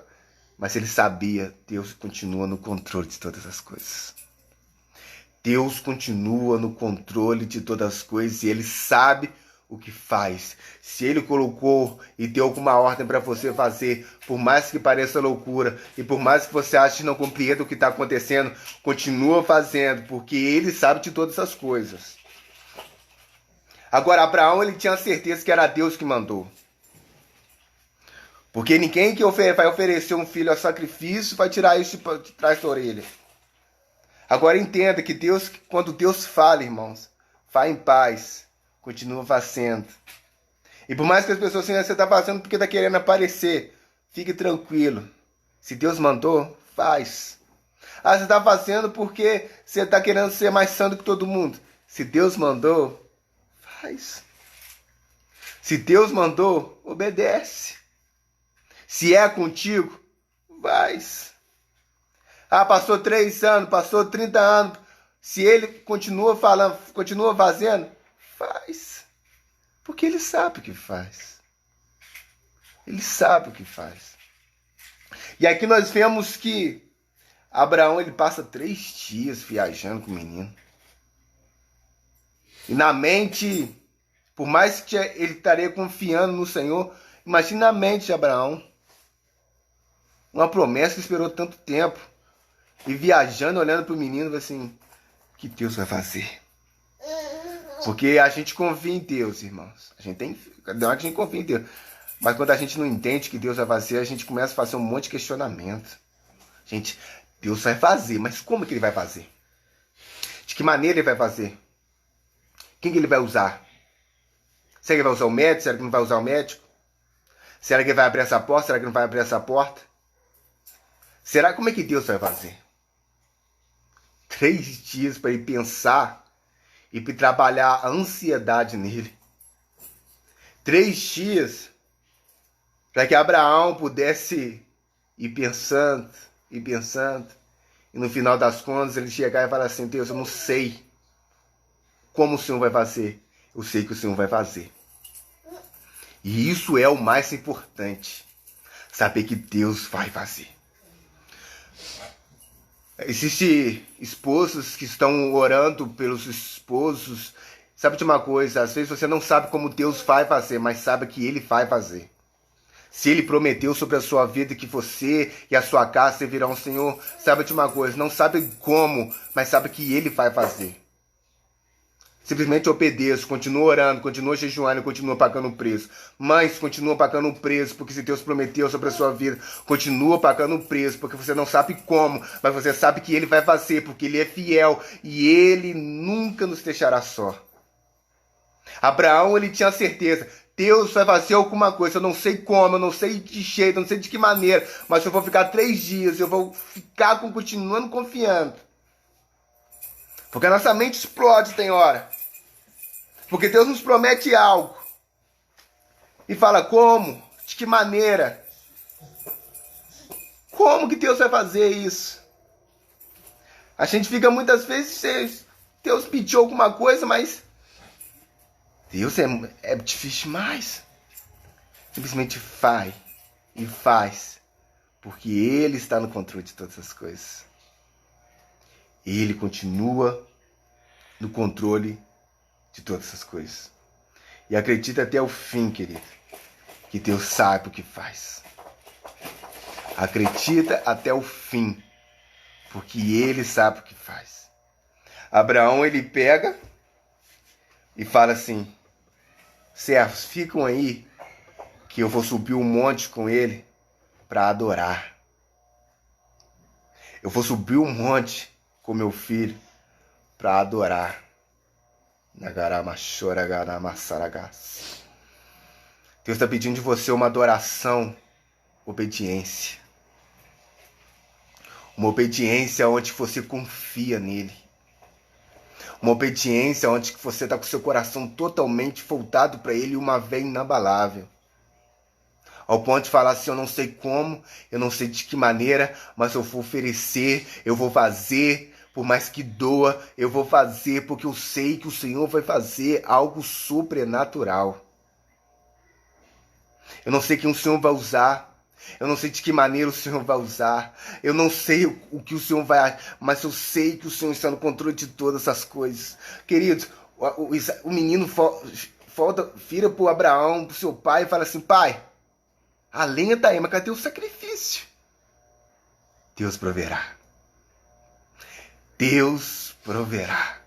Mas ele sabia, Deus continua no controle de todas as coisas. Deus continua no controle de todas as coisas e Ele sabe o que faz. Se Ele colocou e deu alguma ordem para você fazer, por mais que pareça loucura e por mais que você ache que não compreenda o que está acontecendo, continua fazendo, porque Ele sabe de todas as coisas. Agora, Abraão, ele tinha certeza que era Deus que mandou. Porque ninguém que vai oferecer um filho a sacrifício vai tirar isso de trás da orelha. Agora entenda que Deus, quando Deus fala, irmãos, vá em paz, continua fazendo. E por mais que as pessoas assim, você está fazendo porque está querendo aparecer, fique tranquilo. Se Deus mandou, faz. Você está fazendo porque você está querendo ser mais santo que todo mundo. Se Deus mandou, faz. Se Deus mandou, obedece. Se é contigo, faz. Ah, passou 3 anos, passou 30 anos. Se ele continua falando, continua fazendo, faz. Porque ele sabe o que faz. Ele sabe o que faz. E aqui nós vemos que Abraão, ele passa 3 dias viajando com o menino. E na mente, por mais que ele estaria confiando no Senhor, imagina a mente de Abraão. Uma promessa que esperou tanto tempo. E viajando, olhando para o menino, assim, o que Deus vai fazer? Porque a gente confia em Deus, irmãos. A gente confia em Deus. Mas quando a gente não entende o que Deus vai fazer, a gente começa a fazer um monte de questionamento. Gente, Deus vai fazer, mas como que ele vai fazer? De que maneira ele vai fazer? Quem que ele vai usar? Será que ele vai usar o médico? Será que não vai usar o médico? Será que ele vai abrir essa porta? Será que não vai abrir essa porta? Será como é que Deus vai fazer? 3 dias para ele pensar e para trabalhar a ansiedade nele. 3 dias para que Abraão pudesse ir pensando e pensando. E no final das contas ele chegar e falar assim: Deus, eu não sei como o Senhor vai fazer. Eu sei que o Senhor vai fazer. E isso é o mais importante. Saber que Deus vai fazer. Existem esposos que estão orando pelos esposos. Sabe de uma coisa? Às vezes você não sabe como Deus vai fazer, mas sabe que Ele vai fazer. Se Ele prometeu sobre a sua vida que você e a sua casa servirão ao Senhor, sabe de uma coisa? Não sabe como, mas sabe que Ele vai fazer. Simplesmente obedeça, continua orando, continua jejuando, continua pagando o preço. Mães, continua pagando o preço, porque se Deus prometeu sobre a sua vida, continua pagando o preço, porque você não sabe como, mas você sabe que Ele vai fazer, porque Ele é fiel e Ele nunca nos deixará só. Abraão, ele tinha certeza, Deus vai fazer alguma coisa, eu não sei como, eu não sei de jeito, eu não sei de que maneira, mas eu vou ficar 3 dias, eu vou ficar continuando confiando. Porque a nossa mente explode, tem hora. Porque Deus nos promete algo. E fala como? De que maneira? Como que Deus vai fazer isso? A gente fica muitas vezes, Deus pediu alguma coisa, mas Deus é difícil demais. Simplesmente vai e faz. Porque Ele está no controle de todas as coisas. Ele continua no controle de todas essas coisas. E acredita até o fim, querido, que Deus sabe o que faz. Acredita até o fim, porque Ele sabe o que faz. Abraão, ele pega e fala assim: servos, ficam aí, que eu vou subir um monte com ele para adorar. Eu vou subir um monte com meu filho para adorar. Deus está pedindo de você uma adoração, obediência. Uma obediência onde você confia nele. Uma obediência onde você está com seu coração totalmente voltado para ele, uma fé inabalável. Ao ponto de falar assim: eu não sei como, eu não sei de que maneira, mas eu vou oferecer, eu vou fazer. Por mais que doa, eu vou fazer, porque eu sei que o Senhor vai fazer algo sobrenatural. Eu não sei quem o Senhor vai usar. Eu não sei de que maneira o Senhor vai usar. Eu não sei o que o Senhor vai... Mas eu sei que o Senhor está no controle de todas as coisas. Queridos, o menino vira para o Abraão, para o seu pai, e fala assim: pai, a lenha está aí, mas cadê o sacrifício? Deus proverá. Deus proverá.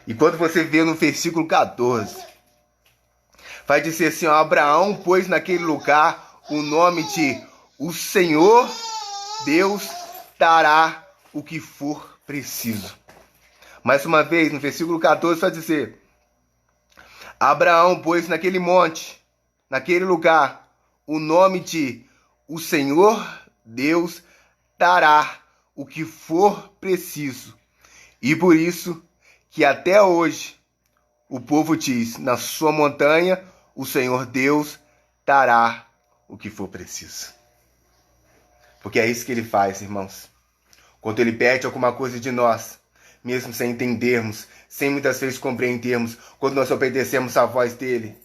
E quando você vê no versículo 14, vai dizer assim: ó, Abraão pôs naquele lugar o nome de o Senhor Deus dará o que for preciso. Mais uma vez, no versículo 14 vai dizer: Abraão pôs naquele monte, naquele lugar, o nome de o Senhor Deus dará o que for preciso. E por isso que até hoje o povo diz: na sua montanha o Senhor Deus dará o que for preciso. Porque é isso que ele faz, irmãos. Quando Ele pede alguma coisa de nós, mesmo sem entendermos, sem muitas vezes compreendermos, quando nós obedecemos à voz dEle,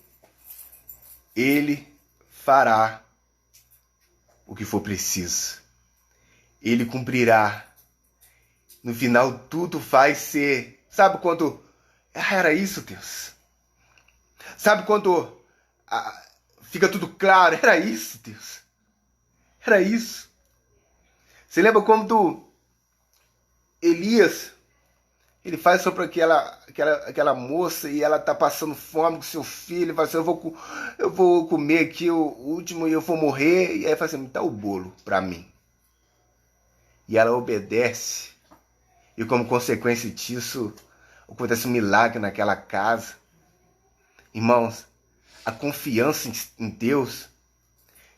Ele fará o que for preciso. Ele cumprirá. No final, tudo vai ser... Sabe quando... era isso, Deus. Sabe quando fica tudo claro? Era isso, Deus. Era isso. Você lembra quando Elias, ele faz sobre aquela moça e ela tá passando fome com seu filho, fala assim, eu vou comer aqui o último e eu vou morrer. E aí fala assim, me dá o bolo pra mim. E ela obedece. E como consequência disso, acontece um milagre naquela casa. Irmãos, a confiança em Deus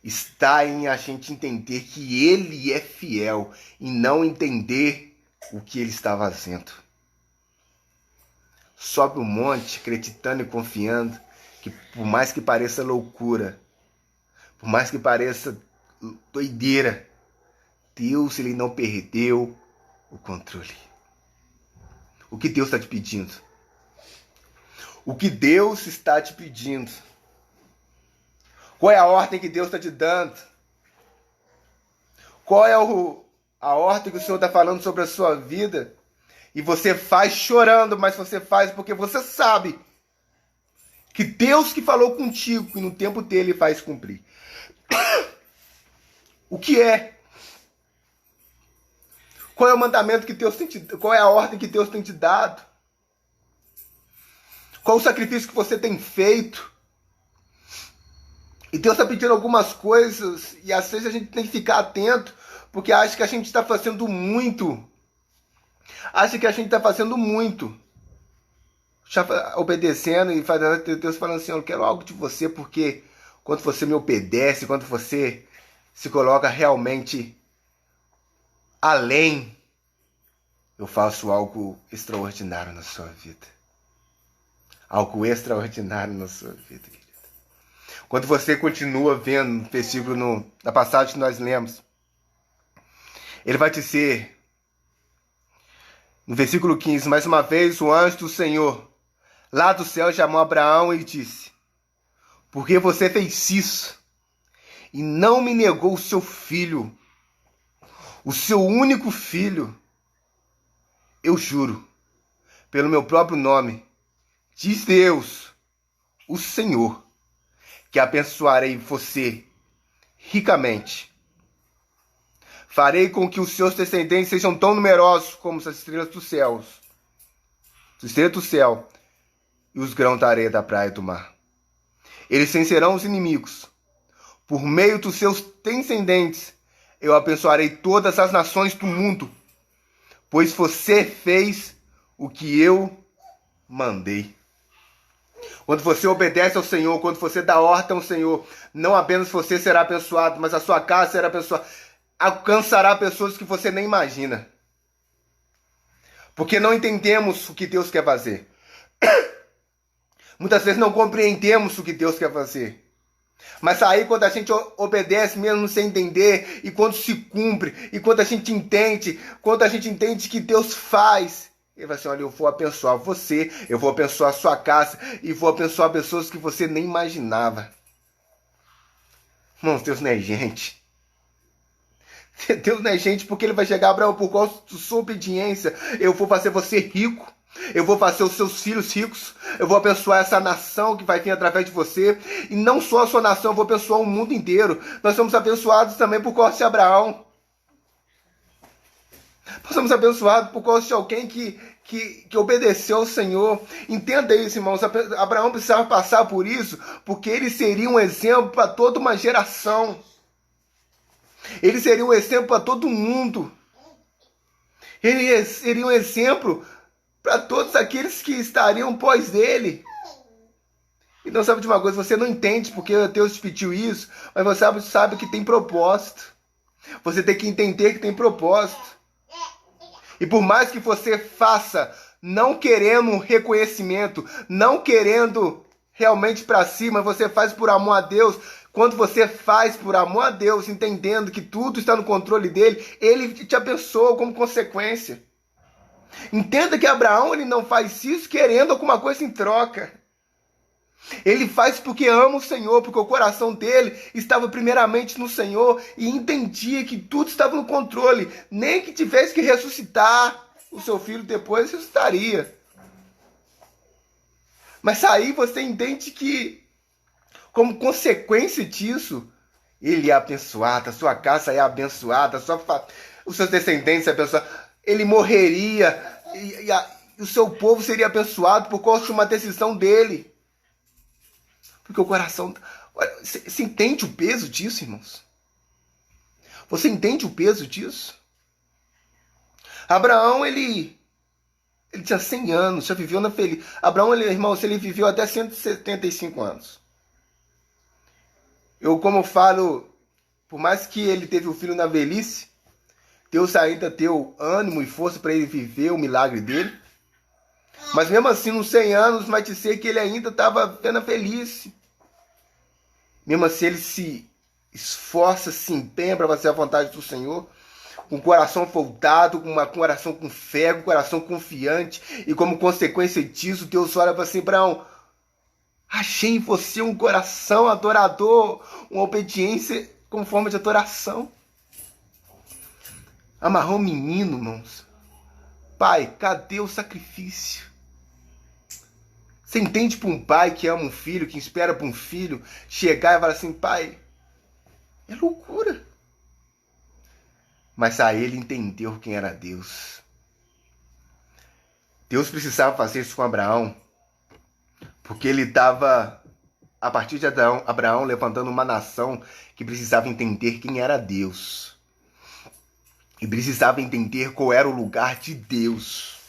está em a gente entender que Ele é fiel e não entender o que Ele está fazendo. Sobe o monte acreditando e confiando que por mais que pareça loucura, por mais que pareça doideira, Deus, Ele não perdeu o controle. O que Deus está te pedindo? O que Deus está te pedindo? Qual é a ordem que Deus está te dando? Qual é a ordem que o Senhor está falando sobre a sua vida? E você faz chorando, mas você faz porque você sabe que Deus que falou contigo, e no tempo dele faz cumprir. O que é? Qual é o mandamento que Deus tem te dado? Qual é a ordem que Deus tem te dado? Qual o sacrifício que você tem feito? E Deus está pedindo algumas coisas e às vezes a gente tem que ficar atento porque acha que a gente está fazendo muito. Acha que a gente está fazendo muito. Já obedecendo e fazendo Deus falando assim, eu quero algo de você porque quando você me obedece, quando você se coloca realmente além, eu faço algo extraordinário na sua vida. Algo extraordinário na sua vida, querido. Quando você continua vendo o versículo na passagem que nós lemos, ele vai dizer, no versículo 15, mais uma vez o anjo do Senhor, lá do céu, chamou Abraão e disse, por que você fez isso e não me negou o seu filho, o seu único filho? Eu juro, pelo meu próprio nome, diz Deus, o Senhor, que abençoarei você ricamente. Farei com que os seus descendentes sejam tão numerosos como as estrelas dos céus, e os grãos da areia da praia e do mar. Eles vencerão os inimigos. Por meio dos seus descendentes, eu abençoarei todas as nações do mundo, pois você fez o que eu mandei. Quando você obedece ao Senhor, quando você dá ordem ao Senhor, não apenas você será abençoado, mas a sua casa será abençoada. Alcançará pessoas que você nem imagina. Porque não entendemos o que Deus quer fazer. Muitas vezes não compreendemos o que Deus quer fazer. Mas aí quando a gente obedece mesmo sem entender, e quando se cumpre, e quando a gente entende que Deus faz, ele vai assim, olha, eu vou abençoar você, eu vou abençoar a sua casa, e vou abençoar pessoas que você nem imaginava. Irmãos, Deus não é gente. Deus não é gente porque ele vai chegar, Abraão, por causa da sua obediência, eu vou fazer você rico. Eu vou fazer os seus filhos ricos. Eu vou abençoar essa nação que vai vir através de você. E não só a sua nação, eu vou abençoar o mundo inteiro. Nós somos abençoados também por causa de Abraão. Nós somos abençoados por causa de alguém que obedeceu ao Senhor. Entenda isso, irmãos. Abraão precisava passar por isso, porque ele seria um exemplo para toda uma geração. Ele seria um exemplo para todo mundo. Ele seria um exemplo para todos aqueles que estariam pós dele. Então sabe de uma coisa, você não entende porque Deus te pediu isso, mas você sabe que tem propósito. Você tem que entender que tem propósito. E por mais que você faça, não querendo reconhecimento, não querendo realmente para cima, você faz por amor a Deus, Quando você faz por amor a Deus, entendendo que tudo está no controle dele, ele te abençoa como consequência. Entenda que Abraão ele não faz isso querendo alguma coisa em troca. Ele faz porque ama o Senhor, porque o coração dele estava primeiramente no Senhor e entendia que tudo estava no controle. Nem que tivesse que ressuscitar o seu filho depois, ressuscitaria. Mas aí você entende que, como consequência disso, ele é abençoado, a sua casa é abençoada, os seus descendentes é abençoado. Ele morreria e o seu povo seria abençoado por causa de uma decisão dele. Porque o coração... Você entende o peso disso, irmãos? Você entende o peso disso? Abraão, ele tinha 100 anos, já viveu na feliz. Abraão, irmãos, ele viveu até 175 anos. Como eu falo, por mais que ele teve o filho na velhice, Deus ainda deu ânimo e força para ele viver o milagre dele. Mas mesmo assim, nos 100 anos, vai dizer que ele ainda estava vivendo a velhice. Mesmo assim, ele se esforça, se empenha para fazer a vontade do Senhor, com o coração voltado, com um coração com fé, com um coração confiante. E como consequência disso, Deus olha para assim, Abraão, achei em você um coração adorador, uma obediência com forma de adoração. Amarrou um menino, irmãos. Pai, cadê o sacrifício? Você entende para um pai que ama um filho, que espera para um filho chegar e falar assim, pai, é loucura. Mas aí ele entendeu quem era Deus. Deus precisava fazer isso com Abraão, porque ele estava, a partir de Abraão, levantando uma nação que precisava entender quem era Deus. E precisava entender qual era o lugar de Deus.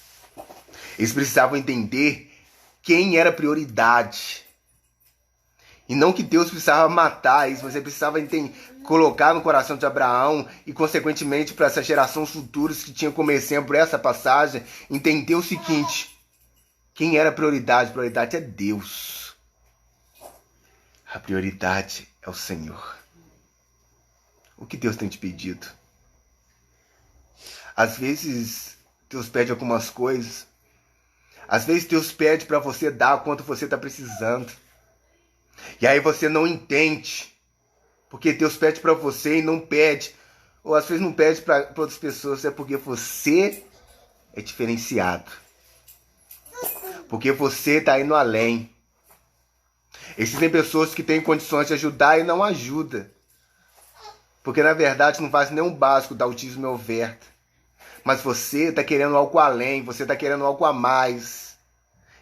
Eles precisavam entender quem era prioridade. E não que Deus precisava matar isso, mas ele precisava colocar no coração de Abraão e, consequentemente, para essas gerações futuras que tinham como exemplo essa passagem, entender o seguinte: quem era a prioridade? A prioridade é Deus. A prioridade é o Senhor. O que Deus tem te pedido? Às vezes, Deus pede algumas coisas. Às vezes, Deus pede para você dar o quanto você está precisando. E aí você não entende. Porque Deus pede para você e não pede. Ou às vezes não pede para outras pessoas. É porque você é diferenciado. Porque você está indo além. Existem pessoas que têm condições de ajudar e não ajudam. Porque na verdade não faz nem um básico da autismo e oferta. Mas você está querendo algo além, você está querendo algo a mais.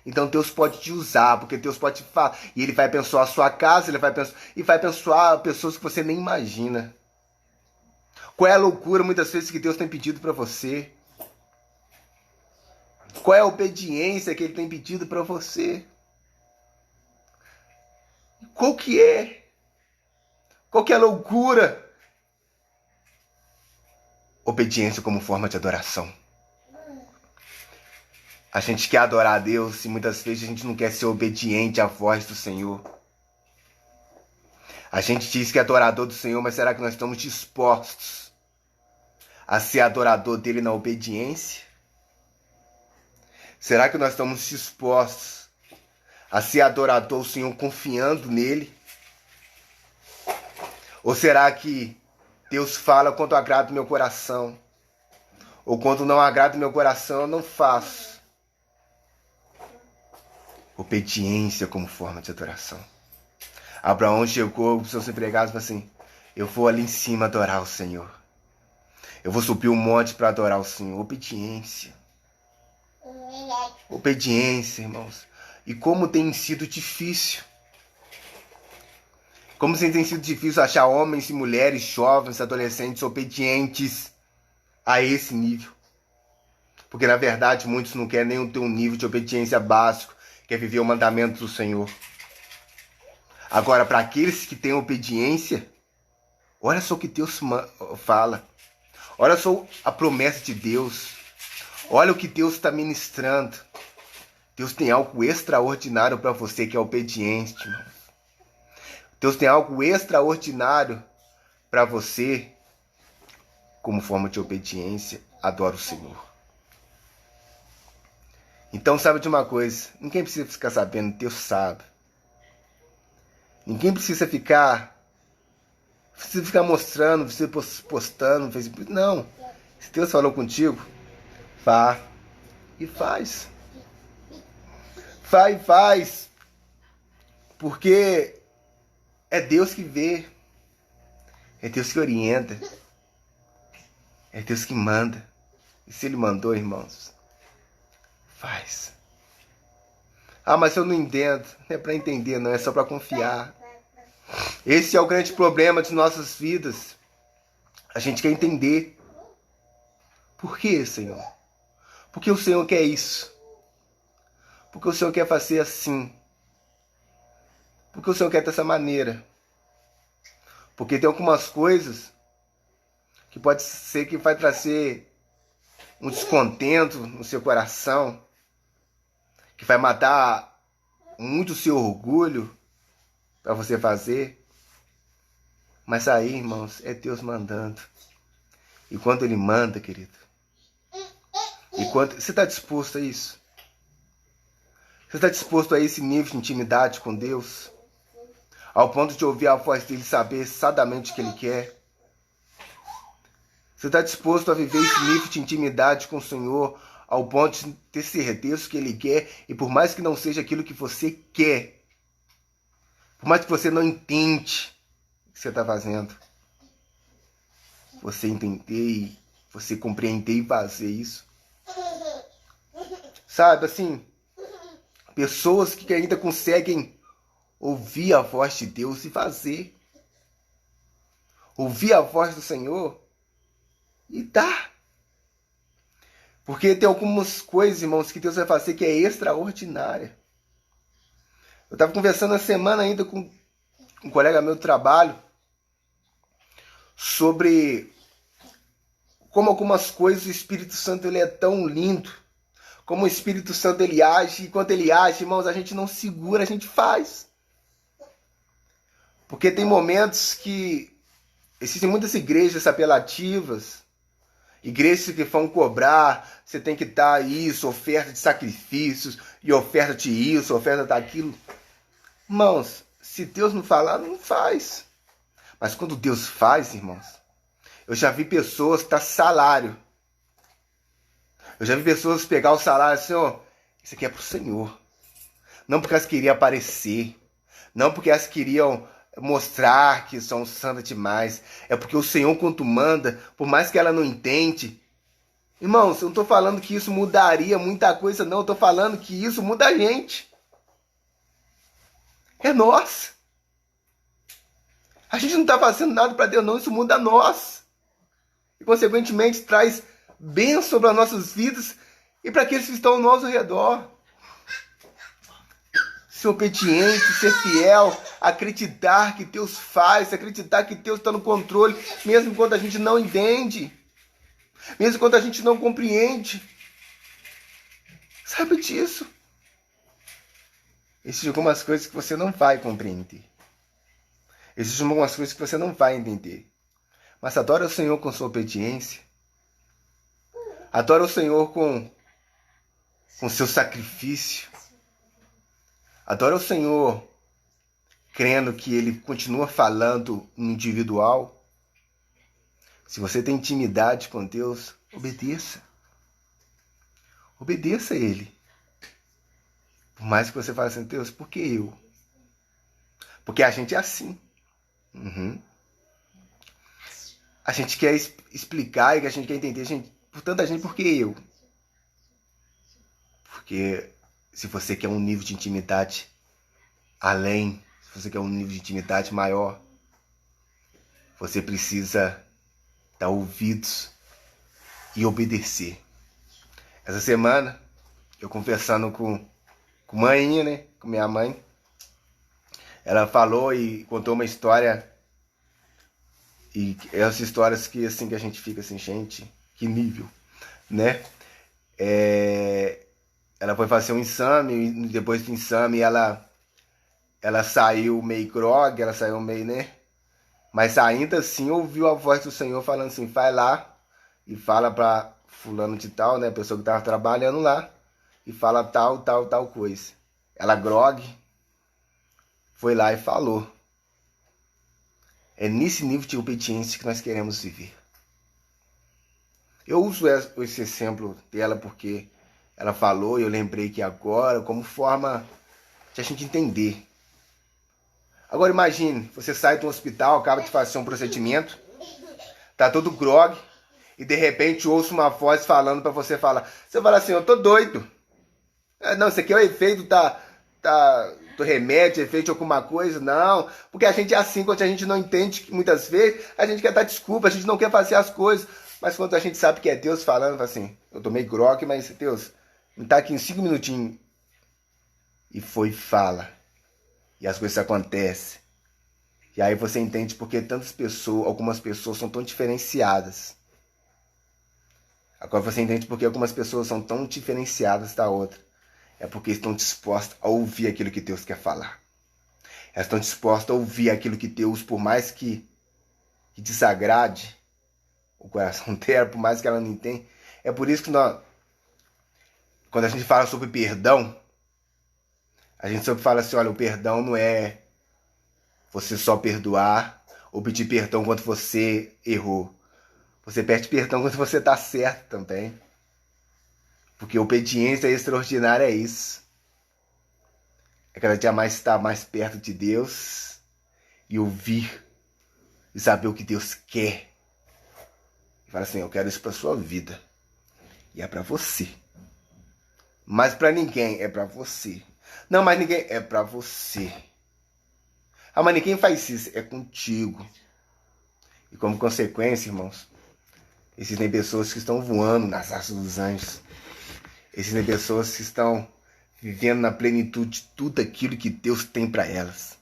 Então Deus pode te usar, porque Deus pode te falar. E Ele vai abençoar a sua casa, Ele vai abençoar pessoas que você nem imagina. Qual é a loucura muitas vezes que Deus tem pedido para você? Qual é a obediência que Ele tem pedido para você? Qual que é? Qual que é a loucura? Obediência como forma de adoração. A gente quer adorar a Deus e muitas vezes a gente não quer ser obediente à voz do Senhor. A gente diz que é adorador do Senhor, mas será que nós estamos dispostos a ser adorador dele na obediência? Será que nós estamos dispostos a ser adorador do Senhor confiando nele? Ou será que Deus fala quando agrada o meu coração? Ou quando não agrada o meu coração, eu não faço? Obediência como forma de adoração. Abraão chegou com seus empregados e falou assim: eu vou ali em cima adorar o Senhor. Eu vou subir um monte para adorar o Senhor. Obediência. Obediência, irmãos. E como tem sido difícil. Como tem sido difícil achar homens e mulheres, jovens, adolescentes, obedientes a esse nível. Porque, na verdade, muitos não querem nem ter um nível de obediência básico, quer viver o mandamento do Senhor. Agora, para aqueles que têm obediência, olha só o que Deus fala. Olha só a promessa de Deus. Olha o que Deus está ministrando. Deus tem algo extraordinário para você que é obediente, irmão. Deus tem algo extraordinário para você, como forma de obediência, adora o Senhor. Então sabe de uma coisa, ninguém precisa ficar sabendo, Deus sabe. Ninguém precisa ficar mostrando, você postando no Facebook. Não. Se Deus falou contigo, vá e faz. Vai e faz. Porque é Deus que vê. É Deus que orienta. É Deus que manda. E se Ele mandou, irmãos, faz. Ah, mas eu não entendo. Não é para entender, não. É só para confiar. Esse é o grande problema de nossas vidas. A gente quer entender. Por quê, Senhor? Porque o Senhor quer isso. Porque o Senhor quer fazer assim. Porque o Senhor quer dessa maneira. Porque tem algumas coisas que pode ser que vai trazer um descontento no seu coração, que vai matar muito o seu orgulho para você fazer. Mas aí, irmãos, é Deus mandando. E quando Ele manda, querido, você está disposto a isso? Você está disposto a esse nível de intimidade com Deus? Ao ponto de ouvir a voz dele, saber exatamente o que Ele quer? Você está disposto a viver esse nível de intimidade com o Senhor, ao ponto de ter certeza que Ele quer, e por mais que não seja aquilo que você quer, por mais que você não entende o que você está fazendo, você entender, você compreender e fazer isso? Sabe, assim, pessoas que ainda conseguem ouvir a voz de Deus e fazer. Ouvir a voz do Senhor e dar. Porque tem algumas coisas, irmãos, que Deus vai fazer que é extraordinária. Eu estava conversando na semana ainda com um colega meu do trabalho sobre como algumas coisas o Espírito Santo ele é tão lindo. Como o Espírito Santo ele age. E quando ele age, irmãos, a gente não segura, a gente faz. Porque tem momentos que existem muitas igrejas apelativas, igrejas que vão cobrar, você tem que dar isso, oferta de sacrifícios, e oferta de isso, oferta daquilo. Irmãos, se Deus não falar, não faz. Mas quando Deus faz, irmãos, eu já vi pessoas dar salário. Eu já vi pessoas pegar o salário assim, ó, isso aqui é pro Senhor. Não porque elas queriam aparecer, não porque elas queriam mostrar que são santas demais. É porque o Senhor, quando manda, por mais que ela não entende. Irmãos, eu não estou falando que isso mudaria muita coisa, não. Eu estou falando que isso muda a gente. É nós. A gente não está fazendo nada para Deus, não. Isso muda nós. E, consequentemente, traz bênção sobre as nossas vidas e para aqueles que estão ao nosso redor. Ser obediente, ser fiel, acreditar que Deus faz, acreditar que Deus está no controle, mesmo quando a gente não entende, mesmo quando a gente não compreende. Sabe disso. Existem algumas coisas que você não vai compreender. Existem algumas coisas que você não vai entender. Mas adora o Senhor com sua obediência. Adora o Senhor com seu sacrifício. Adora o Senhor crendo que Ele continua falando no individual. Se você tem intimidade com Deus, obedeça. Obedeça a Ele. Por mais que você fale assim, Deus, por que eu? Porque a gente é assim. A gente quer explicar e a gente quer entender. Portanto, a gente, por que eu? Porque se você quer um nível de intimidade além, se você quer um nível de intimidade maior, você precisa dar ouvidos e obedecer. Essa semana, eu conversando com mãinha, né? Com minha mãe, ela falou e contou uma história. E essas histórias que, assim, que a gente fica assim, gente, que nível, né? Ela foi fazer um exame, e depois do exame ela ela saiu meio grogue, ela saiu meio, né? Mas ainda assim ouviu a voz do Senhor falando assim, vai lá e fala pra fulano de tal, né? A pessoa que tava trabalhando lá. E fala tal, tal, tal coisa. Ela grogue, foi lá e falou. É nesse nível de obediência que nós queremos viver. Eu uso esse exemplo dela porque ela falou e eu lembrei que agora, como forma de a gente entender. Agora imagine, você sai de um hospital, acaba de fazer um procedimento, tá todo grogue, e de repente ouço uma voz falando pra você falar. Você fala assim, eu tô doido. Não, isso aqui é o efeito do remédio, efeito de alguma coisa. Não, porque a gente é assim, quando a gente não entende, muitas vezes, a gente quer dar desculpa, a gente não quer fazer as coisas. Mas quando a gente sabe que é Deus falando, fala assim, eu tomei grogue, mas Deus, me tá aqui em 5 minutinhos. E foi e fala. E as coisas acontecem. E aí você entende porque tantas pessoas, algumas pessoas são tão diferenciadas. Agora você entende porque algumas pessoas são tão diferenciadas da outra. É porque estão dispostas a ouvir aquilo que Deus quer falar. Elas estão dispostas a ouvir aquilo que Deus, por mais que desagrade o coração dela, por mais que ela não entenda. É por isso que quando a gente fala sobre perdão, a gente sempre fala assim, olha, o perdão não é você só perdoar ou pedir perdão quando você errou. Você pede perdão quando você está certo também. Porque obediência extraordinária é isso. É cada dia mais estar mais perto de Deus e ouvir e saber o que Deus quer. E fala assim, eu quero isso para sua vida. E é para você. Mas para ninguém, é para você. Não, mas ninguém, é para você. Ah, mas ninguém faz isso, é contigo. E como consequência, irmãos, existem pessoas que estão voando nas asas dos anjos. Existem pessoas que estão vivendo na plenitude de tudo aquilo que Deus tem para elas.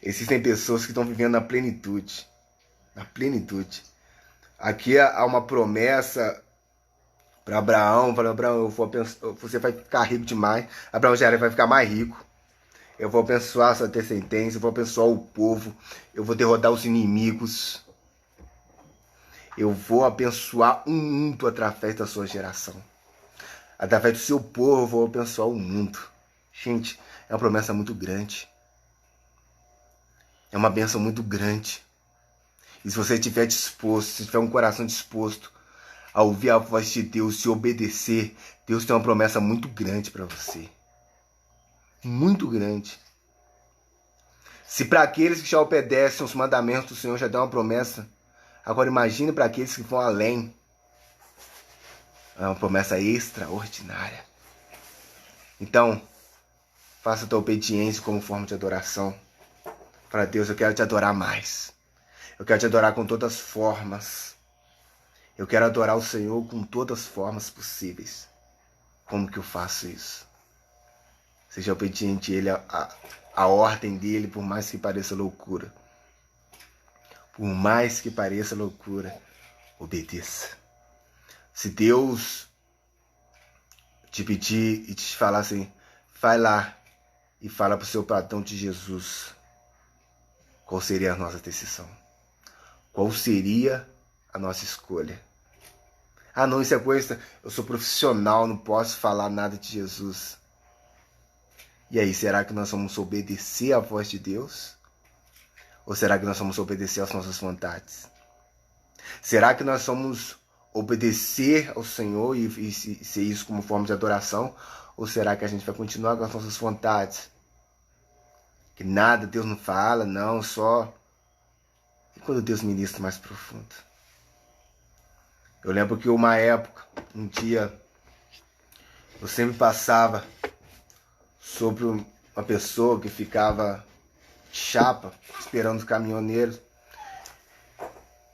Existem pessoas que estão vivendo na plenitude. Na plenitude. Aqui há uma promessa para Abraão. Falando, Abraão, você vai ficar rico demais. Abraão já vai ficar mais rico. Eu vou abençoar a sua descendência. Eu vou abençoar o povo. Eu vou derrotar os inimigos. Eu vou abençoar o mundo através da sua geração. Através do seu povo, eu vou abençoar o mundo. Gente, é uma promessa muito grande. É uma bênção muito grande. E se você estiver disposto, se tiver um coração disposto a ouvir a voz de Deus e obedecer, Deus tem uma promessa muito grande para você. Muito grande. Se para aqueles que já obedecem os mandamentos do Senhor já deu uma promessa, agora imagine para aqueles que vão além. É uma promessa extraordinária. Então, faça a tua obediência como forma de adoração. Fala, Deus, eu quero te adorar mais. Eu quero te adorar com todas as formas. Eu quero adorar o Senhor com todas as formas possíveis. Como que eu faço isso? Seja obediente a Ele, a ordem dEle, por mais que pareça loucura. Por mais que pareça loucura, obedeça. Se Deus te pedir e te falar assim, vai lá e fala para o seu patrão de Jesus, qual seria a nossa decisão? Qual seria a nossa escolha? Ah, não, isso é coisa, eu sou profissional, não posso falar nada de Jesus. E aí, será que nós vamos obedecer à voz de Deus? Ou será que nós vamos obedecer às nossas vontades? Será que nós vamos obedecer ao Senhor e ser isso como forma de adoração? Ou será que a gente vai continuar com as nossas vontades? Que nada, Deus não fala, não, só... E quando Deus ministra mais profundo? Eu lembro que uma época, um dia, eu sempre passava sobre uma pessoa que ficava chapa, esperando os caminhoneiros.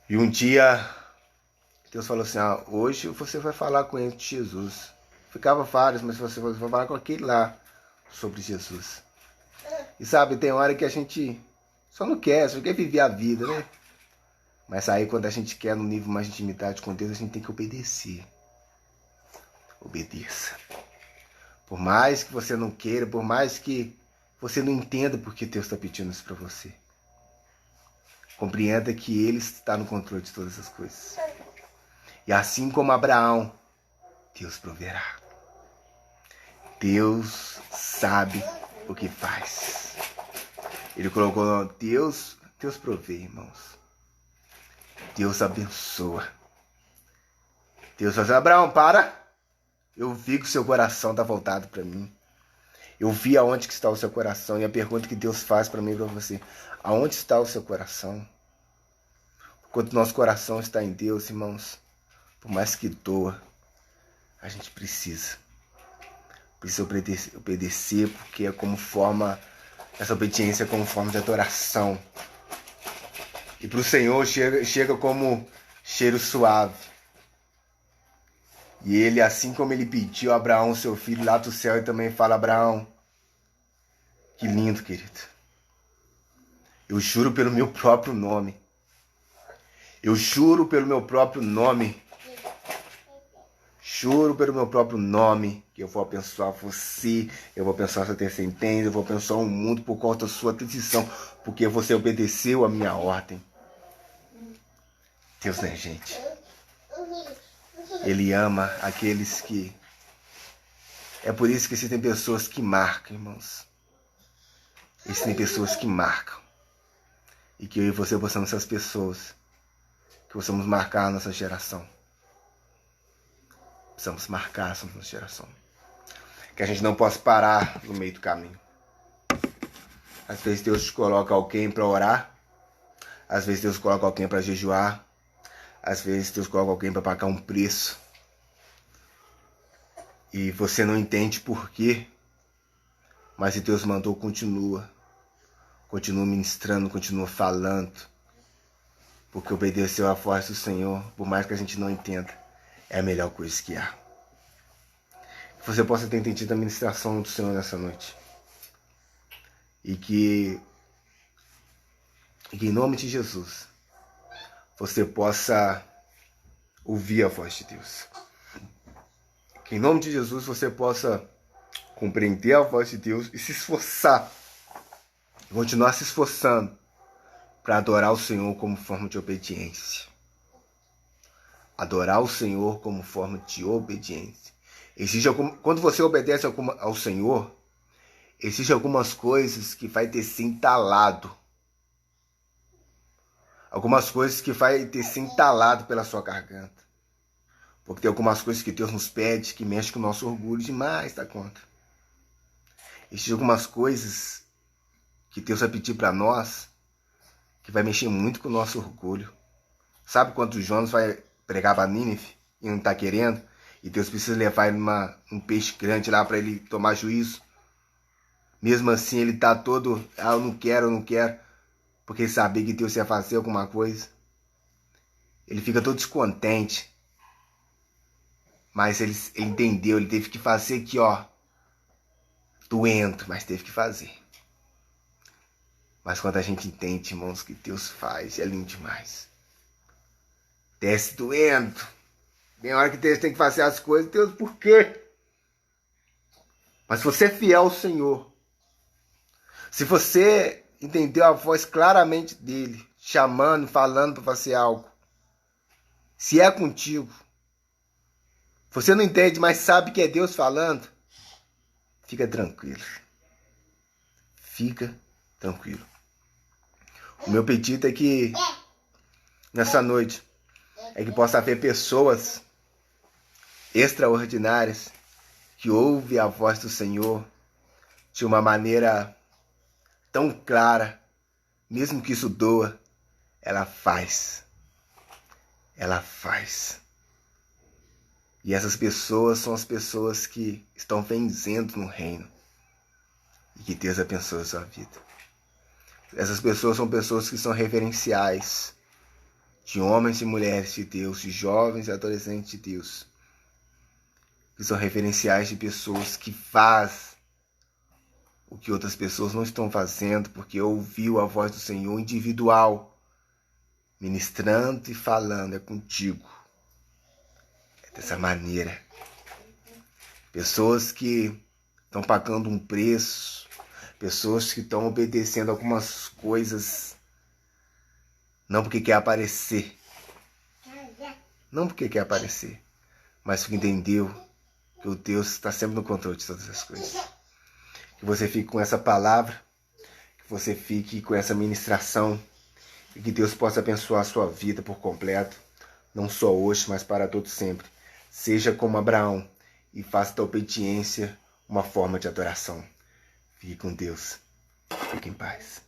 E um dia, Deus falou assim, hoje você vai falar com ele de Jesus. Ficava vários, mas você vai falar com aquele lá sobre Jesus. E sabe, tem hora que a gente só quer viver a vida, né? Mas aí quando a gente quer no nível mais de intimidade com Deus, a gente tem que obedecer. Obedeça. Por mais que você não queira, por mais que você não entenda porque Deus está pedindo isso para você. Compreenda que Ele está no controle de todas as coisas. E assim como Abraão, Deus proverá. Deus sabe o que faz. Ele colocou Deus provê, irmãos. Deus abençoa. Deus fala assim, Abraão, para. Eu vi que o seu coração está voltado para mim. Eu vi aonde que está o seu coração. E a pergunta que Deus faz para mim e para você, aonde está o seu coração? Quando nosso coração está em Deus, irmãos, por mais que doa, a gente precisa obedecer, porque é como forma, essa obediência é como forma de adoração. E para o Senhor chega como cheiro suave. E Ele, assim como Ele pediu a Abraão, seu filho, lá do céu, Ele também fala, Abraão, que lindo, querido. Eu juro pelo meu próprio nome. Eu juro pelo meu próprio nome. Juro pelo meu próprio nome que eu vou abençoar você, eu vou abençoar sua descendência, eu vou abençoar o mundo por causa da sua decisão, porque você obedeceu a minha ordem. Deus, né, gente? Ele ama aqueles que... É por isso que existem pessoas que marcam, irmãos. Existem pessoas que marcam. E que eu e você possamos ser as pessoas que possamos marcar a nossa geração. Precisamos marcar a nossa geração. Que a gente não possa parar no meio do caminho. Às vezes Deus te coloca alguém para orar. Às vezes Deus coloca alguém para jejuar. Às vezes Deus coloca alguém para pagar um preço. E você não entende por quê. Mas se Deus mandou, continua. Continua ministrando, continua falando. Porque obedeceu à voz do Senhor, por mais que a gente não entenda, é a melhor coisa que há. Que você possa ter entendido a ministração do Senhor nessa noite. E que em nome de Jesus, você possa ouvir a voz de Deus. Que em nome de Jesus você possa compreender a voz de Deus e se esforçar, continuar se esforçando para adorar o Senhor como forma de obediência. Adorar o Senhor como forma de obediência. Quando você obedece ao Senhor, existem algumas coisas que vai ter se entalado. Algumas coisas que vai ter se entalado pela sua garganta. Porque tem algumas coisas que Deus nos pede que mexe com o nosso orgulho demais da conta. Existem algumas coisas que Deus vai pedir para nós que vai mexer muito com o nosso orgulho. Sabe quando Jonas vai pregar para Nínive e não está querendo? E Deus precisa levar ele um peixe grande lá para ele tomar juízo. Mesmo assim ele está todo, eu não quero. Porque ele sabia que Deus ia fazer alguma coisa. Ele fica todo descontente. Mas ele entendeu, ele teve que fazer aqui, ó. Doendo, mas teve que fazer. Mas quando a gente entende, irmãos, que Deus faz, é lindo demais. Desce doendo. Tem hora que Deus tem que fazer as coisas, Deus, por quê? Mas se você é fiel ao Senhor, se você entendeu a voz claramente dele, chamando, falando para fazer algo, se é contigo, você não entende, mas sabe que é Deus falando, fica tranquilo. Fica tranquilo. O meu pedido é que, nessa noite, é que possa haver pessoas extraordinárias que ouvem a voz do Senhor de uma maneira tão clara, mesmo que isso doa, ela faz. Ela faz. E essas pessoas são as pessoas que estão vencendo no reino. E que Deus abençoe a sua vida. Essas pessoas são pessoas que são referenciais de homens e mulheres de Deus, de jovens e adolescentes de Deus. Que são referenciais de pessoas que fazem o que outras pessoas não estão fazendo, porque ouviu a voz do Senhor individual, ministrando e falando, é contigo. É dessa maneira. Pessoas que estão pagando um preço, Pessoas que estão obedecendo algumas coisas não porque quer aparecer. Não porque quer aparecer, mas porque entendeu que o Deus está sempre no controle de todas as coisas. Que você fique com essa palavra, que você fique com essa ministração e que Deus possa abençoar a sua vida por completo, não só hoje, mas para todo sempre. Seja como Abraão e faça da obediência uma forma de adoração. Fique com Deus. Fique em paz.